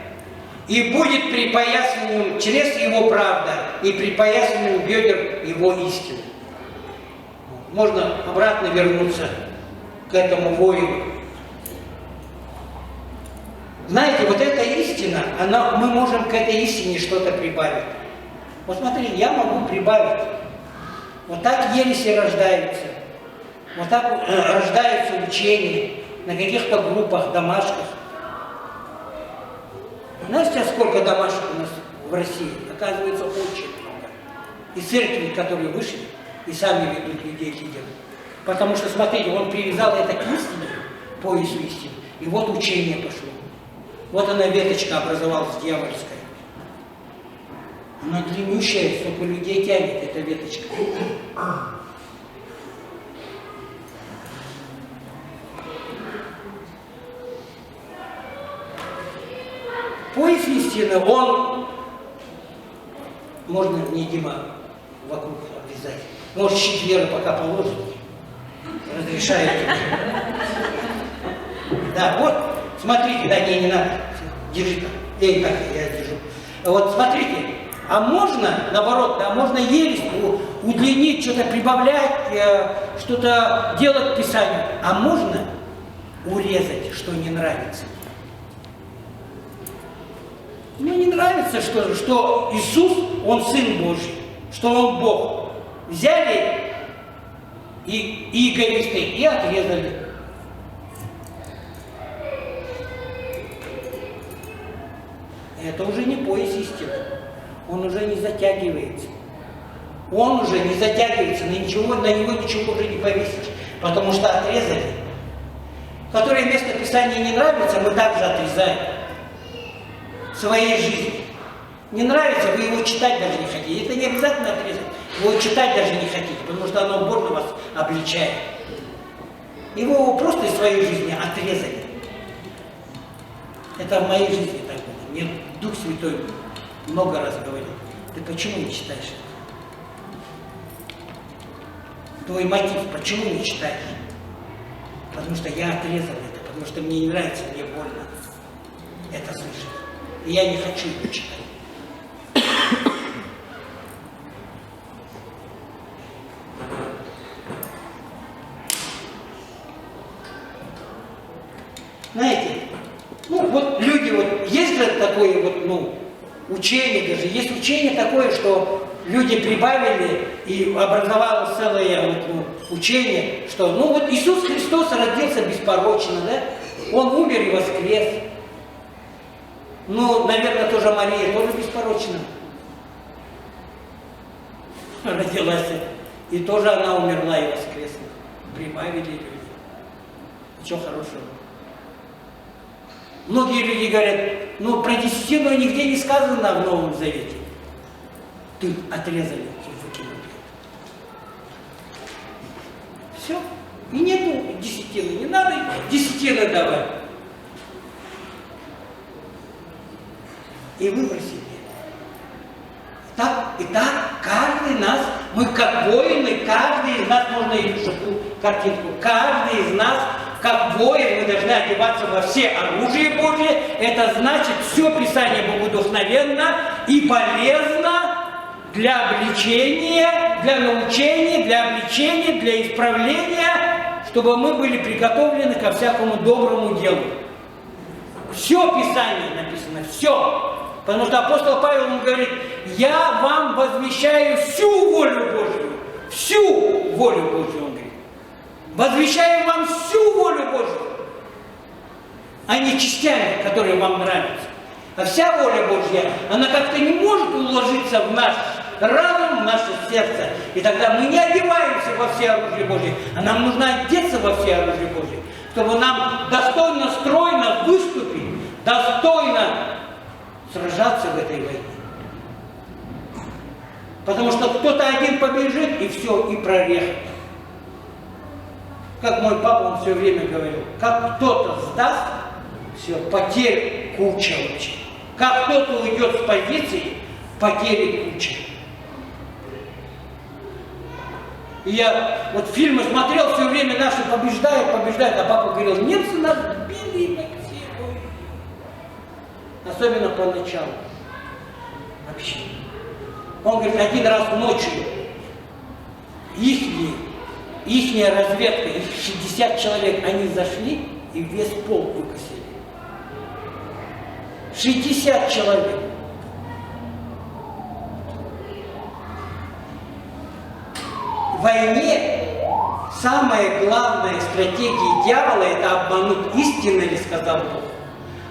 «И будет припоясанным чрез его правда, и припоясанным бедер его истина». Можно обратно вернуться к этому воину. Знаете, вот эта истина, мы можем к этой истине что-то прибавить. Вот смотрите, я могу прибавить. Вот так ереси рождаются. Вот так рождаются учения на каких-то группах, домашках. Знаете, сколько домашек у нас в России? Оказывается, очень много. И церкви, которые вышли, и сами ведут людей к идеям. Потому что, смотрите, он привязал это к истине, поясу истины, и вот учение пошло. Вот она, веточка образовалась дьявольская. Она длиннющая, сколько людей тянет, эта веточка. Пояс истины, он, можно мне, Дима, вокруг обвязать, может, щит веры пока положит, разрешает. Да, вот, смотрите, да, не надо, держи так, я держу. Вот, смотрите, а можно, наоборот, да, можно ересь удлинить, что-то прибавлять, что-то делать к Писанию, а можно урезать, что не нравится. Мне не нравится, что Иисус, Он Сын Божий, что Он Бог. Взяли и эгоисты и отрезали. Это уже не пояс истины. Он уже не затягивается. Он уже не затягивается, на него ничего уже не повесишь, потому что отрезали. Которые место Писания не нравится, мы также отрезаем в своей жизни. Не нравится, вы его читать даже не хотите. Это не обязательно отрезать. Вы его читать даже не хотите, потому что оно больно вас обличает. И вы его просто из своей жизни отрезали. Это в моей жизни так было. Мне Дух Святой много раз говорил. Ты почему не читаешь это? Твой мотив, почему не читаешь? Потому что я отрезал это, потому что мне не нравится, мне больно это слышать. И я не хочу это читать. Знаете, ну вот люди, вот есть же такое вот, ну, учение даже, есть учение такое, что люди прибавили и образовалось целое вот, ну, учение, что, ну вот Иисус Христос родился беспорочно, да? Он умер и воскрес. Ну, наверное, тоже Мария тоже беспорочно родилась. И тоже она умерла и воскресла. Прибавили люди. Ничего хорошего. Многие люди говорят, ну про десятину нигде не сказано в Новом Завете. Ты отрезали, выкинули. Все. И нету десятины. Не надо десятины давать. И выбросили. Так, и так каждый нас, мы как воины, каждый из нас, можно и эту картинку, каждый из нас, как воин, мы должны одеваться во все оружие Божие. Это значит, все Писание богодухновенно и полезно для обличения, для научения, для обличения, для исправления, чтобы мы были приготовлены ко всякому доброму делу. Все Писание написано, все. Потому что апостол Павел ему говорит, я вам возвещаю всю волю Божью. Всю волю Божью, он говорит. Возвещаю вам всю волю Божью, а не частями, которые вам нравятся. А вся воля Божья, она как-то не может уложиться в наш разум, в наше сердце. И тогда мы не одеваемся во все оружие Божье, а нам нужно одеться во все оружие Божье, чтобы нам достойно, стройно выступить, достойно сражаться в этой войне. Потому что кто-то один побежит, и все, и прорех. Как мой папа, он все время говорил, как кто-то сдаст, все, потерь куча вообще. Как кто-то уйдет с позиции, потери куча. И я вот фильмы смотрел, все время наши побеждают, а папа говорил, немцы нас били на все бои. Особенно поначалу. Вообще. Он говорит, один раз ночью ихняя разведка, их 60 человек, они зашли и весь пол выкосили. 60 человек. В войне самая главная стратегия дьявола — это обмануть. Истинно ли сказал Бог?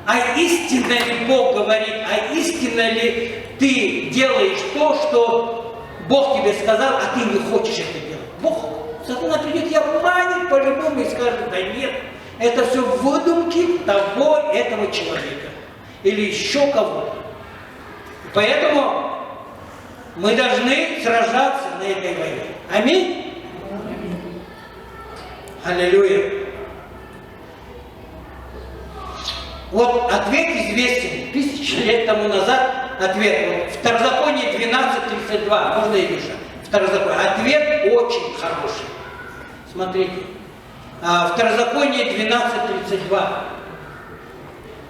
А истинно ли Бог говорит? А истинно ли ты делаешь то, что Бог тебе сказал, а ты не хочешь это делать? Бог, сатана придет и обманет по-любому и скажет, да нет, это все выдумки этого человека. Или еще кого-то. Поэтому мы должны сражаться на этой войне. Аминь? Аллилуйя. Вот ответ известен. 1000 лет тому назад ответ. Вот, Второзаконие 12:32. Можно и выше. Второзаконие. Ответ очень хороший. Смотрите. Второзаконие 12:32.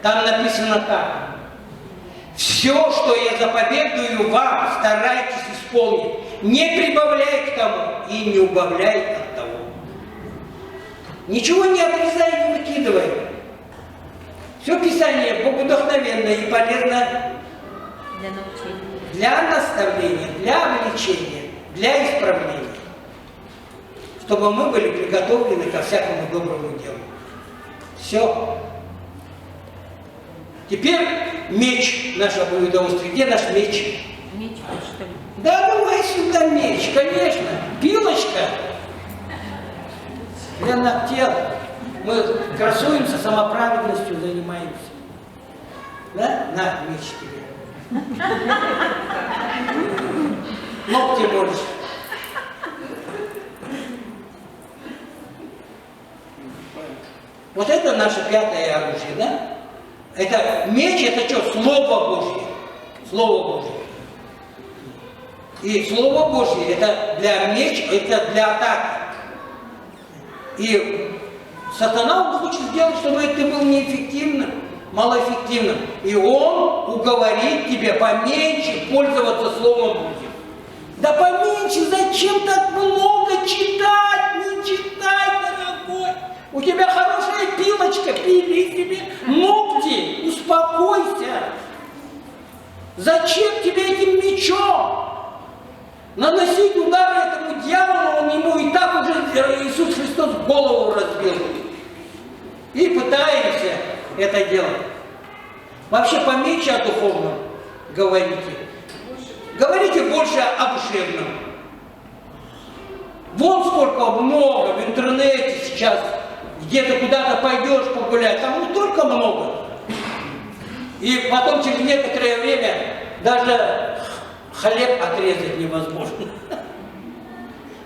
Там написано так. Все, что я заповедую вам, старайтесь исполнить. Не прибавляй к тому и не убавляй от того. Ничего не отрезай, не выкидывай. Все Писание богодухновенно и полезно для научения, для наставления, для обличения, для исправления. Чтобы мы были приготовлены ко всякому доброму делу. Все. Теперь меч наше удовольствие. Где наш меч? Меч, что ли? Да, давай сюда меч, конечно. Пилочка для ногтей. Мы красуемся, самоправедностью занимаемся. Да? На, меч тебе. Ногти больше. Вот это наше пятое оружие, да? Это меч, это что? Слово Божье. Слово Божье. И Слово Божье, это для меч, это для атаки. И сатана он хочет сделать, чтобы ты был неэффективным, малоэффективным. И он уговорит тебя поменьше пользоваться Словом Божьим. Да поменьше, зачем так много читать? Не читай, дорогой. У тебя хорошая пилочка, пили себе ногти, успокойся. Зачем тебе этим мечом наносить удары этому дьяволу, он ему и так уже Иисус Христос голову разбил. И пытаемся это делать. Вообще поменьше о духовном говорите. Говорите больше о душевном. Вон сколько много в интернете сейчас, где-то куда-то пойдешь погулять, там не только много. И потом через некоторое время даже хлеб отрезать невозможно.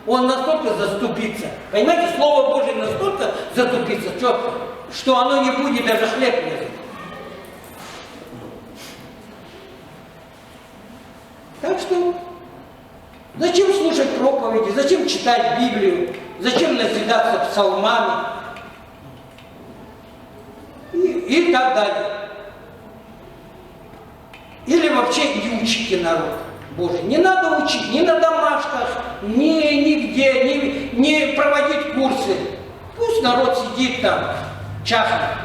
Он настолько заступится. Понимаете, Слово Божие настолько заступится, что оно не будет даже хлеб резать. Так что, зачем слушать проповеди, зачем читать Библию, зачем назидаться псалмами и так далее. Или вообще не учите народ Божий. Не надо учить ни на домашках, нигде, не проводить курсы. Пусть народ сидит там, чахнет.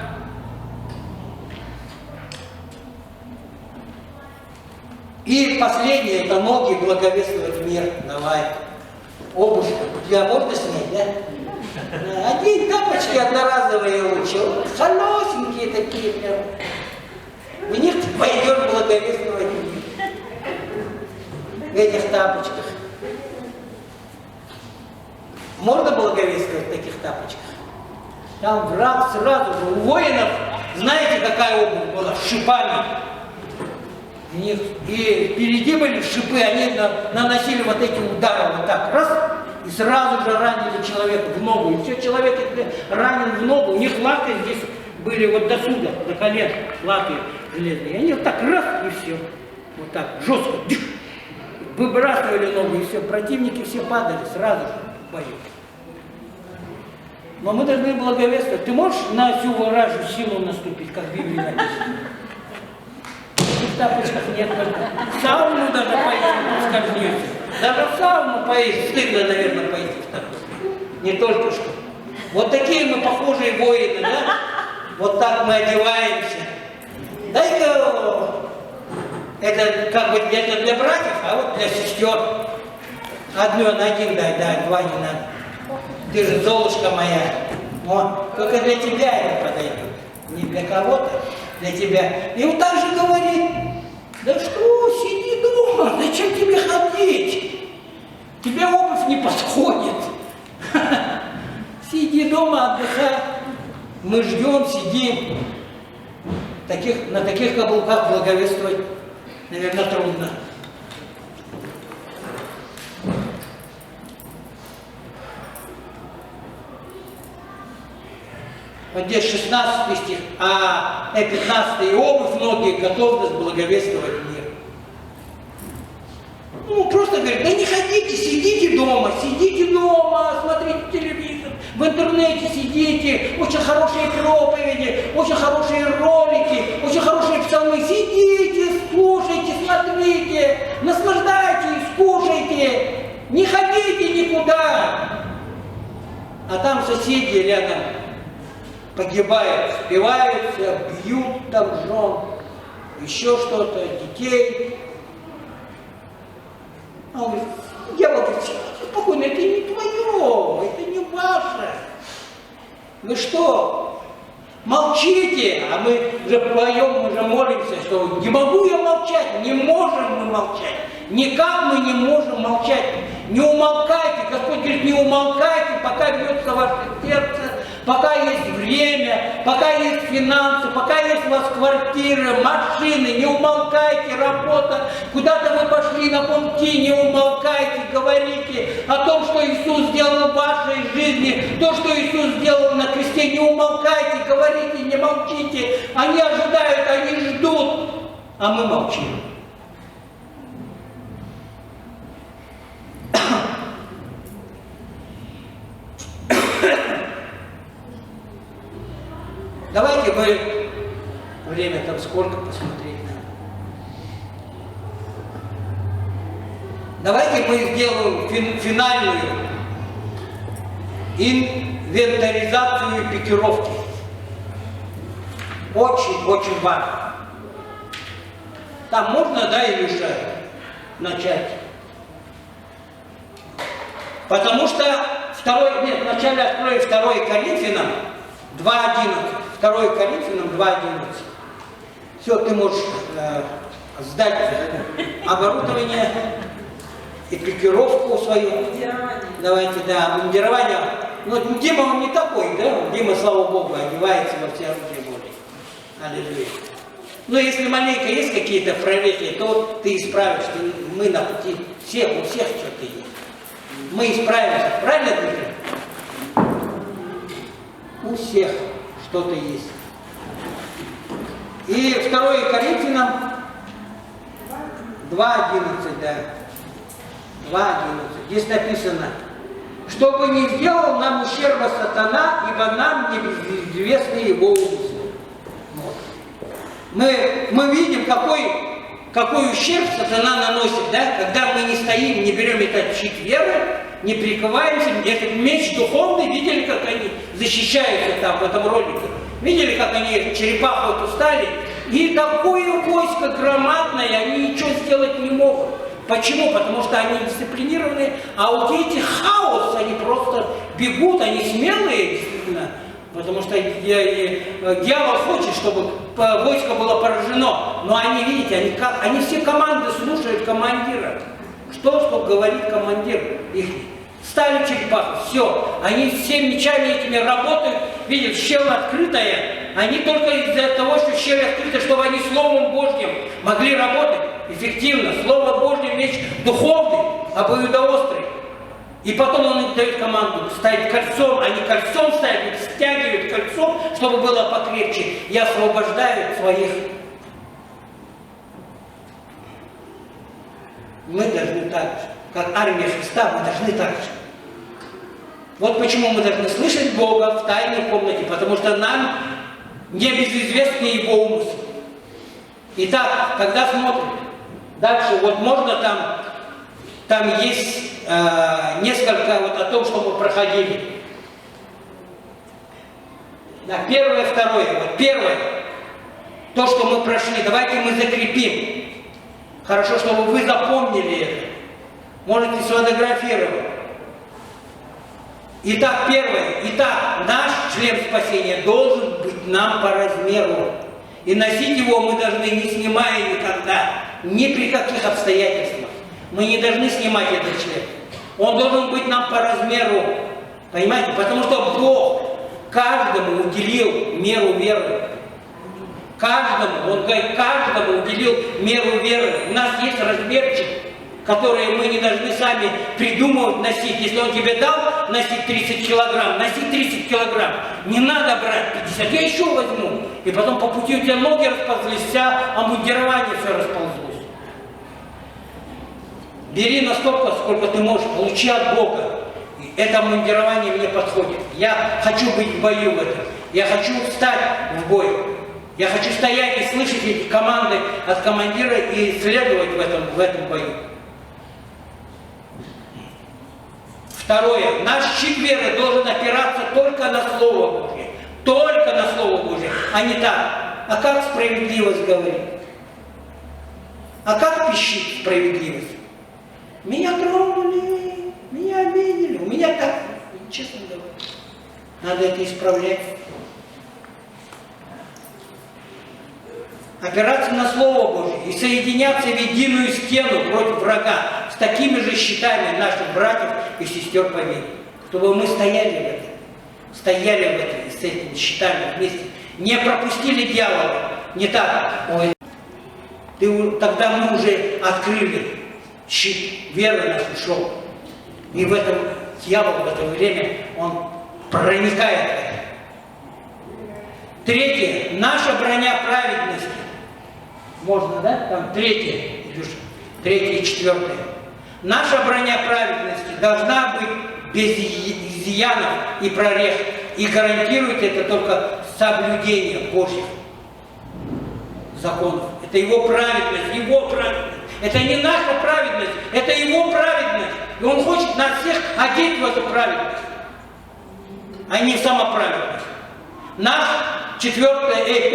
И последнее, это ноги благовествовать мир. Давай. Обувь. Тебя можно снять, да? Одни тапочки одноразовые лучше. Холосенькие такие прям. В них ты пойдешь благовествовать мир. В этих тапочках. Можно благовествовать в таких тапочках? Там враг сразу же. У воинов, знаете, какая обувь была? С шипами. И впереди были шипы, они наносили вот эти удары вот так, раз, и сразу же ранили человека в ногу. И все, человек ранен в ногу, у них латы здесь были вот до сюда, до колен, латы железные. И они вот так раз, и все, вот так, жестко, выбрасывали ногу, и все, противники все падали сразу же в бою. Но мы должны благовествовать. Ты можешь на всю вражью силу наступить, как в Библии написано? В тапочках нет только. В сауну даже пойти скользнете. Даже в сауну пойти, стыдно, наверное, пойти в тапочках. Не только что. Вот такие мы похожие воины, да? Вот так мы одеваемся. Дай-ка, это как бы это для братьев, а вот для сестер. Одну на один дай, да, два не надо. Ты же Золушка моя. Вот. Только для тебя это подойдет. Не для кого-то. Для тебя. И он так же говорит, да что, сиди дома, зачем тебе ходить? Тебе обувь не подходит. Сиди дома, отдыхай. Мы ждем, сидим. На таких каблуках благовествовать, наверное, трудно. Вот здесь 16 стих, а 15 обувь, ноги, готовность благовествовать мир. Ну, просто говорит, да не ходите, сидите дома, смотрите телевизор, в интернете сидите, очень хорошие проповеди, очень хорошие ролики, очень хорошие псалмы, сидите, слушайте, смотрите, наслаждайтесь, кушайте, не ходите никуда. А там соседи рядом погибают, спиваются, бьют там жен, еще что-то, детей. А он говорит, дьявол говорит, спокойно, это не твое, это не ваше. Вы что? Молчите, а мы же вдвоем уже молимся, что не могу я молчать, не можем мы молчать. Никак мы не можем молчать. Не умолкайте, Господь говорит, не умолкайте, пока бьется ваше сердце, пока есть время, пока есть финансы, пока есть у вас квартиры, машины, не умолкайте, работа. Куда-то вы пошли на пункти, не умолкайте, говорите о том, что Иисус сделал в вашей жизни, то, что Иисус сделал на кресте, не умолкайте, говорите, не молчите. Они ожидают, они ждут, а мы молчим. Давайте мы, время там сколько посмотреть надо. Давайте мы сделаем финальную инвентаризацию пикировки. Очень важно. Там можно, да, Илюша, начать? Потому что вначале открою 2 Коринфянам 2:11. 2 Коринфянам 2:11. Все, ты можешь сдать оборудование, экипировку свою. Давайте, да, обмундирование. Ну, Дима он не такой, да? Дима, слава Богу, одевается во все оружие Божие. Аллилуйя. Но если маленько есть какие-то прорехи, то ты исправишь. Мы на пути. У всех что-то есть. Мы исправимся. Правильно, Дмитрий? У всех что-то есть. И 2 Коринфянам 2:11, да. 2:11. Здесь написано, чтобы не сделал нам ущерба сатана, ибо нам неизвестны его умыслы. Вот. Мы видим, какой ущерб сатана наносит, да, когда мы не стоим, не берем этот щит веры, не прикрываемся. Этот меч духовный, видели, как они защищаются там в этом ролике? Видели, как они черепаху эту стали? И такое войско громадное, они ничего сделать не могут. Почему? Потому что они дисциплинированные, а вот эти хаос, они просто бегут, они смелые, действительно. Потому что дьявол хочет, чтобы войско было поражено. Но они, видите, они все команды слушают командира. Что говорит командир их? Стали черепаху, все. Они всеми мечами этими работают. Видят, щель открытая. Они только из-за того, что щель открыта, чтобы они Словом Божьим могли работать эффективно. Слово Божье меч духовный, обоюдоострый. И потом он им дает команду ставить кольцом. Они кольцом ставят, стягивают кольцом, чтобы было покрепче. И освобождают своих. Мы должны так же, как армия Христа, мы должны так же. Вот почему мы должны слышать Бога в тайной комнате, потому что нам небезызвестны Его умыслы. Итак, когда смотрим дальше, вот можно там есть несколько вот о том, что мы проходили. Да, первое, второе. Вот первое, то, что мы прошли, давайте мы закрепим. Хорошо, чтобы вы запомнили это. Можете сфотографировать. Итак, первое. Итак, наш член спасения должен быть нам по размеру. И носить его мы должны, не снимая никогда, ни при каких обстоятельствах. Мы не должны снимать этот член. Он должен быть нам по размеру. Понимаете? Потому что Бог каждому уделил меру веры. Каждому, он говорит, каждому уделил меру веры. У нас есть размерчик, который мы не должны сами придумывать, носить. Если он тебе дал носить 30 килограмм, носи 30 килограмм. Не надо брать 50, я еще возьму. И потом по пути у тебя ноги расползлись, вся обмундирование все расползлось. Бери настолько, сколько ты можешь, получи от Бога. Это обмундирование мне подходит. Я хочу быть в бою в этом. Я хочу встать в бой. Я хочу стоять и слышать эти команды от командира и следовать в этом бою. Второе. Наш щит веры должен опираться только на Слово Божье. Только на Слово Божье, а не так. А как справедливость говорит? А как пищит справедливость? Меня тронули, меня обидели. У меня так, честно говоря. Надо это исправлять. опираться на Слово Божье и соединяться в единую стену против врага с такими же щитами наших братьев и сестер по вере. Чтобы мы стояли в этом и с этими щитами вместе. Не пропустили дьявола. Не так. Ой, тогда мы уже открыли щит веры наш ушел. И в этом дьявол в это время он проникает в это. Третье. Наша броня праведности. Можно, да? Там третье, Илюша. Третье и четвертое. Наша броня праведности должна быть без изъянов и прорех. И гарантирует это только соблюдение Божьих законов. Это Его праведность, Его праведность. Это не наша праведность, это Его праведность. И Он хочет нас всех одеть в эту праведность, а не в самоправедность. Наш четвертое.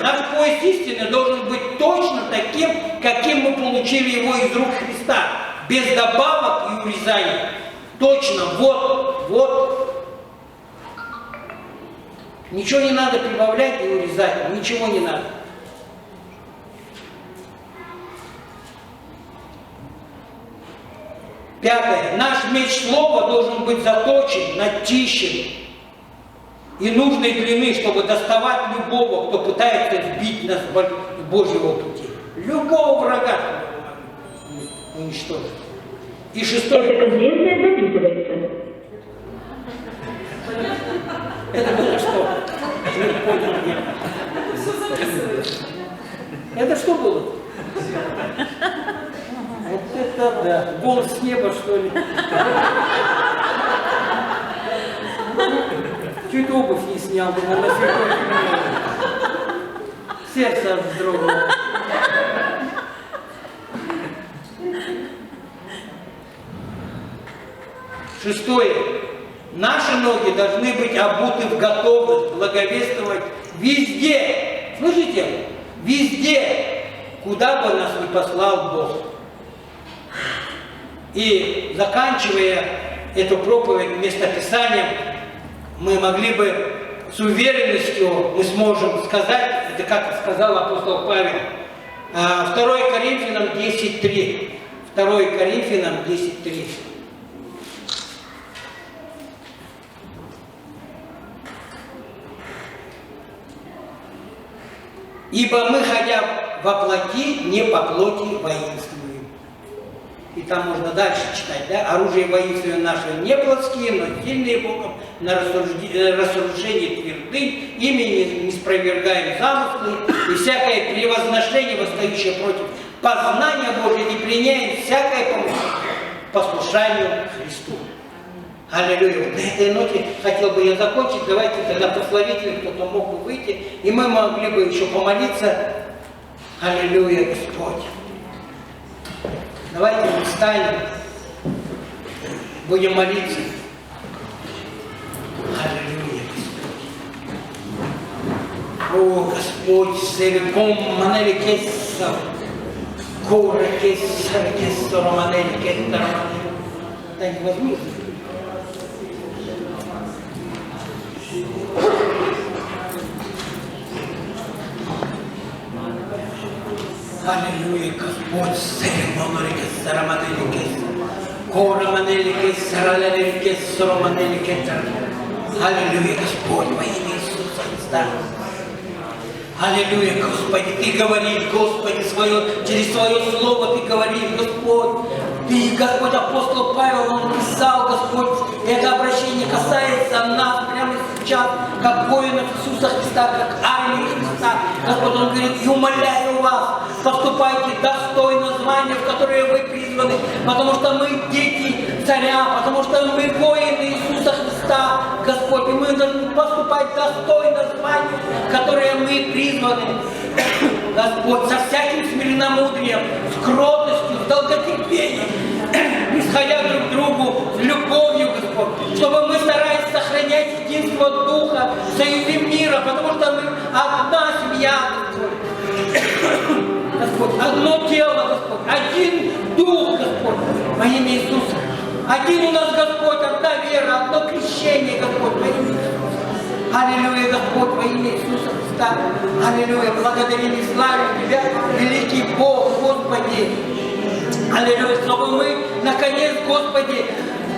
Наш пояс истины должен быть точно таким, каким мы получили его из рук Христа. Без добавок и урезаний. Точно, вот. Ничего не надо прибавлять и урезать, ничего не надо. Пятое. Наш меч слова должен быть заточен, начищен и нужной длины, чтобы доставать любого, кто пытается сбить нас с Божьего пути. Любого врага уничтожить. И шестое. Эта конвенция записывается. Это было что? Не понял я. Это что было? Вот это да. Голос с неба, что ли? Чуть обувь не снял, думал, на святой. Сердце вздрогнуло. Шестое. Наши ноги должны быть обуты в готовность благовествовать везде. Слышите? Везде, куда бы нас ни послал Бог. И заканчивая эту проповедь местописанием, мы могли бы с уверенностью, мы сможем сказать, это как сказал апостол Павел, 2 Коринфянам 10:3. 2 Коринфянам 10:3. Ибо мы, ходя во плоти, не по плоти воинствуем. И там можно дальше читать, да? Оружие воинствия наши не плотские, но сильные Богом, на разрушение твердынь, ими не спровергаем замыслы, и всякое превозношение, восстающее против познания Божия, не приняем всякое послушанию Христу. Аллилуйя. Вот на этой ноте хотел бы я закончить. Давайте тогда прославители, кто-то мог бы выйти, и мы могли бы еще помолиться. Аллилуйя, Господь. Давайте мы встанем, будем молиться. Аллилуйя, Господь. О, Господь, сериком манели кессар, кора кессар, кессар, манели кессар, манели. Да не возьми. Аллилуйя, Господь, сериком манели кессар, кора манели кессар, манели кессар, манели кессар. Аллилуйя, Господь, во имя Иисуса Христа. Аллилуйя, Господи, Ты говоришь, Господи, через Свое Слово Ты говоришь, Господь. Ты, Господь, апостол Павел, он писал, Господь, это обращение касается нас прямо сейчас, как воинов Иисуса Христа, как армии Христа. Господь, он говорит, и умоляю вас, поступайте достойно звания, в которое вы призваны, потому что мы дети царя, потому что мы воины Иисуса Христа, Господь, и мы должны поступать достойно звания, в которое мы призваны. Господь, со всяким смиренномудрием, с кротостью, с долготерпением, исходя друг к другу, с любовью, Господь, чтобы мы старались сохранять единство Духа в союзе мира, потому что мы одна семья, Господь. Господь, одно тело, Господь, один Дух, Господь, во имя Иисуса. Один у нас, Господь, одна вера, одно крещение, Господь, во имя Иисуса. Аллилуйя, Господь, во имя Иисуса Христа. Аллилуйя, благодарим и славим Тебя, великий Бог, Господи. Аллилуйя, чтобы мы, наконец, Господи,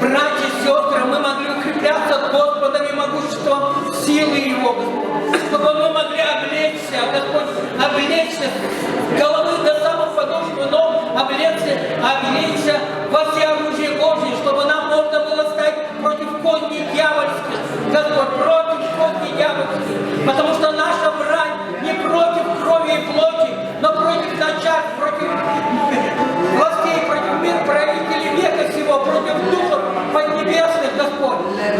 братья и сестры, мы могли укрепляться Господом и могуществом силы Его, Господь. Чтобы мы могли облечься, Господь, облечься с головы до самых подошв ног, облечься во все оружие Божье, чтобы нам можно было стать против козней дьявольских, Господь, против козней дьявольских, потому что наша брань не против крови и плоти, но против начальств, против властей, против правителей века сего, против духов поднебесных, Господь.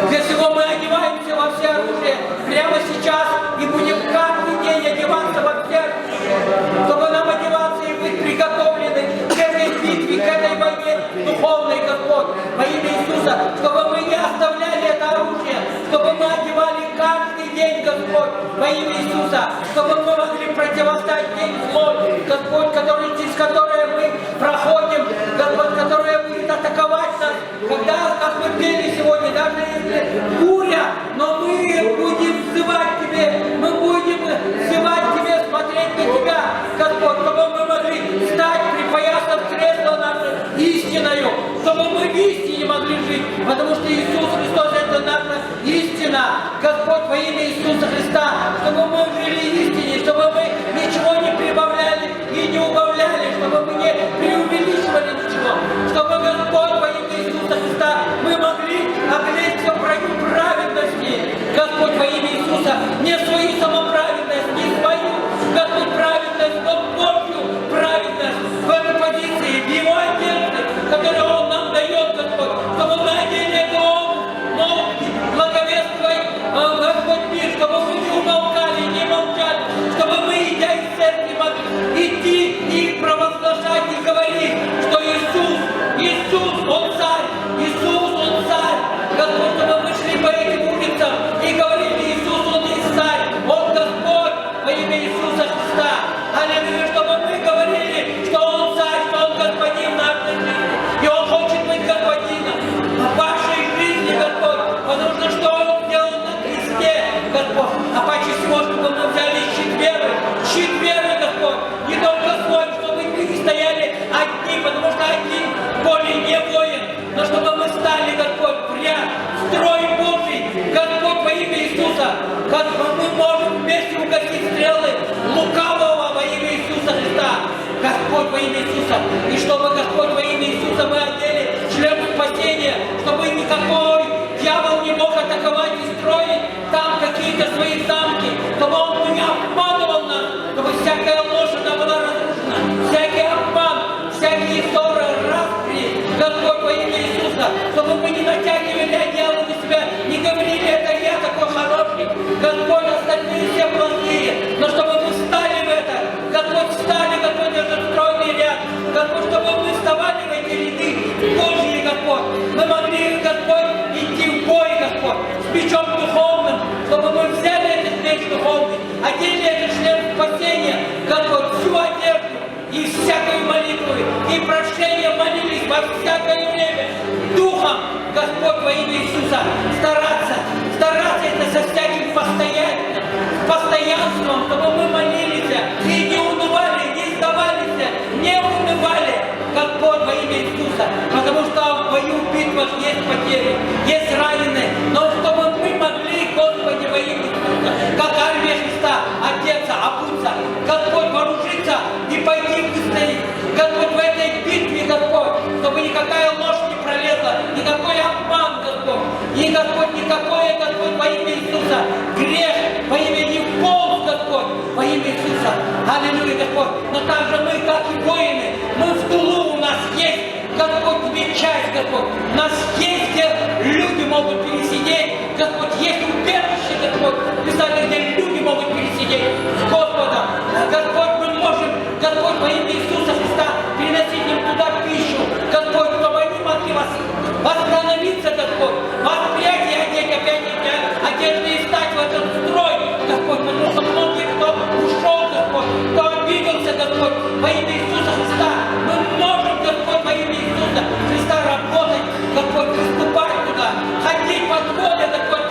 Для сего мы одеваемся во все оружие прямо сейчас и будем каждый день одеваться во все оружие, чтобы нам одеваться и быть приготовлены к этой битве, к этой войне духовной, Господь, во имя Иисуса, чтобы мы не оставляли это оружие, чтобы мы одевали каждый день, Господь, во имя Иисуса, чтобы мы могли противостать день злой, Господь, через которое мы проходим, Господь, которое будет атаковать нас, когда, как мы пели сегодня, даже если буря, но мы будем взывать Тебе, мы будем взывать Тебе, смотреть на Тебя, Господь, чтобы мы могли стать, припоясав кресло наше истиною, чтобы мы в истине могли жить, потому что Иисус Христос — это наша истина, Господь, во имя Иисуса Христа, чтобы мы жили истине, чтобы мы ничего не прибавляли и не убавляли, чтобы мы не преувеличивали ничего, чтобы, Господь, во имя Иисуса Христа, мы могли облечься в броню праведности, Господь, во имя Иисуса, не свою самоправедность, не свою, Господь, праведность, но Божью праведность в этой позиции, в Его одежде, которую Он нам дает, Господь, чтобы мы одели эту обувь, но благовествуй, Господь, мир, чтобы мы не умолкали, не молчали, чтобы мы, идя из церкви, могли идти и провозглашать, и говорить, что Иисус, Он царь, Иисус, Он царь, Господь, чтобы мы шли по этим улицам и говорили, Иисус, Он есть царь, Он Господь, во имя Иисуса Христа. Аллилуйя, чтобы мы говорили, что Он царь, что Он господин нашей жизни, и Он хочет быть господином в вашей жизни, Господь, потому что что Он сделал на кресте, Господь, а паче всего, чтобы мы взяли щит веры, Господь, не только свой, чтобы мы не стояли одни, потому что один более не воин, но чтобы мы стали, Господь, в ряд, в строй Божий, Господь, во имя Иисуса, Господь, мы можем вместе угасить стрелы лукавого во имя Иисуса Христа, Господь, во имя Иисуса, и чтобы, Господь, во имя Иисуса мы одели шлем спасения, чтобы никакой дьявол не мог атаковать и строить там какие-то свои замки, чтобы он не обманывал нас, чтобы всякая ложь она была разрушена, всякий обман, всякие ссоры, распри, Господь, во имя Иисуса, чтобы мы не натягивали одеяло на себя, не говорили, это я такой хороший, Господь, остальные все плохие, но чтобы мы встали в это, Господь, встали, Господь, этот стройный ряд, Господь, чтобы мы вставали в эти ряды Божьи, Господь, мы могли, Господь, идти в бой, Господь, с мечом духовным, чтобы мы взяли этот меч духовный, одели этот шлем спасения, Господь, всю одежду и всякую молитву, и прощение молились во всякое время, Духом, Господь, во имя Иисуса, стараться это со всяким постоянством, чтобы мы молились и не унывали, не сдавались, не унывали, Господь, во имя Иисуса, потому что в бою, в битвах есть потери, есть раненые, но чтобы мы могли, Господи, во имя Иисуса, как армия Христа, одеться, обуться, Господь, вооружиться и пойти выстоять, Господь, в этой битве, Господь, чтобы никакая ложь не пролезла, никакой обман, Господь, и, Господь, никакое, Господь, во имя Иисуса, грех, во имя не полз, Господь, во имя Иисуса, аллилуйя, Господь, но также мы, как и воины, мы в тылу, у нас есть, Господь, тебе часть, Господь, у нас есть, где люди могут пересидеть, Господь, есть убежище, Господь, Писание, где люди могут пересидеть с Господом, Господь, мы можем, Господь, во имя Иисуса Христа, переносить им туда пищу, Господь, чтобы они могли восстановиться, Господь, восприятие одеть, опять одежды и стать в этот строй, Господь, потому что многие, кто ушел, Господь, кто обиделся, Господь, во имя Иисуса Христа, мы можем, Господь, во имя Иисуса Христа работать, Господь, приступать туда, ходить под поле, Господь,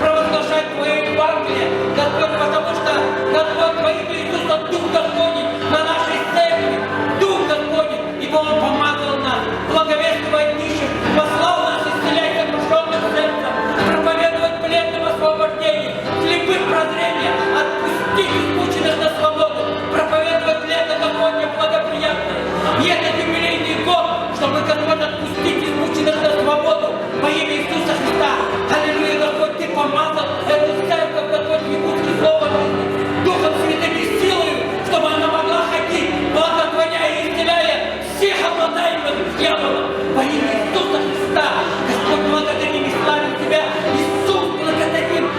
провозглашать Твое служения, Господь, потому что, Господь, во имя Иисуса, Дух Господень на нашей церкви, Дух Господень, ибо Он помазал нас, благовествовать нищим, послал нас исцелять сокрушенных сердцем, проповедовать пленным освобождение, слепым прозрение, отпустить измученных на свободу, проповедовать лето Господне благоприятное. И этот юбилейный год, чтобы, Господь, отпустить измученных на свободу во имя Иисуса Христа. Аллилуйя, Господь, Ты помазал эту церковь, Господь, Якутский Слово жизни, Духом Святым и силою, чтобы она могла ходить, благотворяя и исцеляя всех обладаемых дьяволом во имя Иисуса Христа. Господь, благодарим и славим Тебя. Иисус, благодарим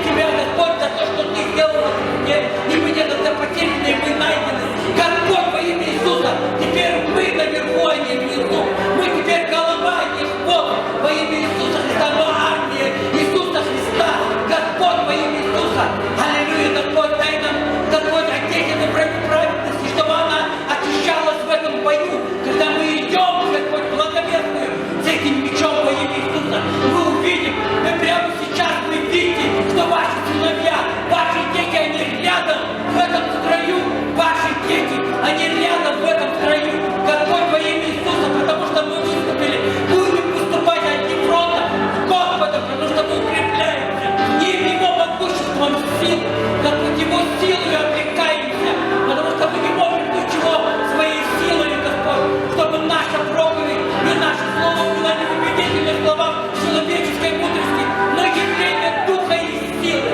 Тебя, Господь, за то, что Ты сделал на Христе, и мы некогда потеряны, и мы найдены. Господь, во имя Иисуса, теперь мы наверху, а не внизу. Мы теперь голова, а не хвост. Во имя Иисуса Христа, но армия Иисуса Христа. Господь, во имя Иисуса. Аллилуйя, Господь, дай нам, Господь, отечественной праведности, чтобы она очищалась в этом бою. Когда мы идем, Господь, благовествуем с этим мечом во имя Иисуса, мы увидим, мы прямо сейчас вы видите, что ваши сыновья, ваши дети, они рядом в этом строю. Ваши дети, они рядом в этом строю. Господь, во имя Иисуса, потому что мы выступили, будем выступать одним фронтом с Господом, потому что мы укрепляемся им Его могуществом сил, Господь, Его силой облекаемся, потому что мы не можем ничего своей силой, Господь, чтобы наша проповедь и наше слово было не убедительным словам человеческой мудрости, но явление духа и силы.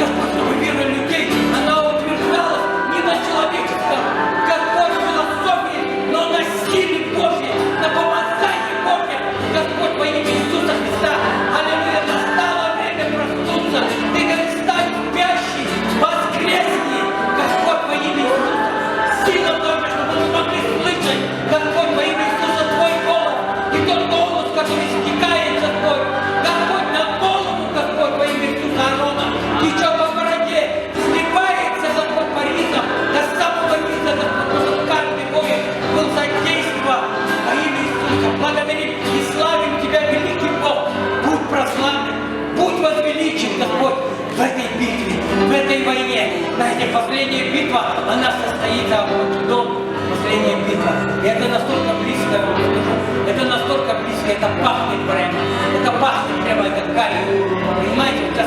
Господь, чтобы вера людей, она утверждалась не на человеческом, Господь, философии, но на силе Божьей, на помазании Божьем, Господь, во имя Иисуса Христа. Аллилуйя, настало время проснуться. Ты говоришь, стань спящий, воскресни, Господь, во имя Иисуса. Сила Божья, чтобы мы могли слышать, Господь, во имя Иисуса, Твой голос, и тот голос, который стекает, Господь, Господь, на голову, Господь, во имя Иисуса Аарона, течет по бороде, сливается, Господь, по ризам, до самого низа, Господь, чтобы каждый воин был задействован во имя Иисуса. Благодарим и славим Тебя, великий Бог. Будь прославлен, будь возвеличен, Господь, в этой битве, в этой войне. Знаете, последняя битва, она состоится в дом. Последняя битва. И это настолько близко, я вам скажу. Это настолько близко, это пахнет прямо. Это пахнет прямо, это гарь. Понимаете, это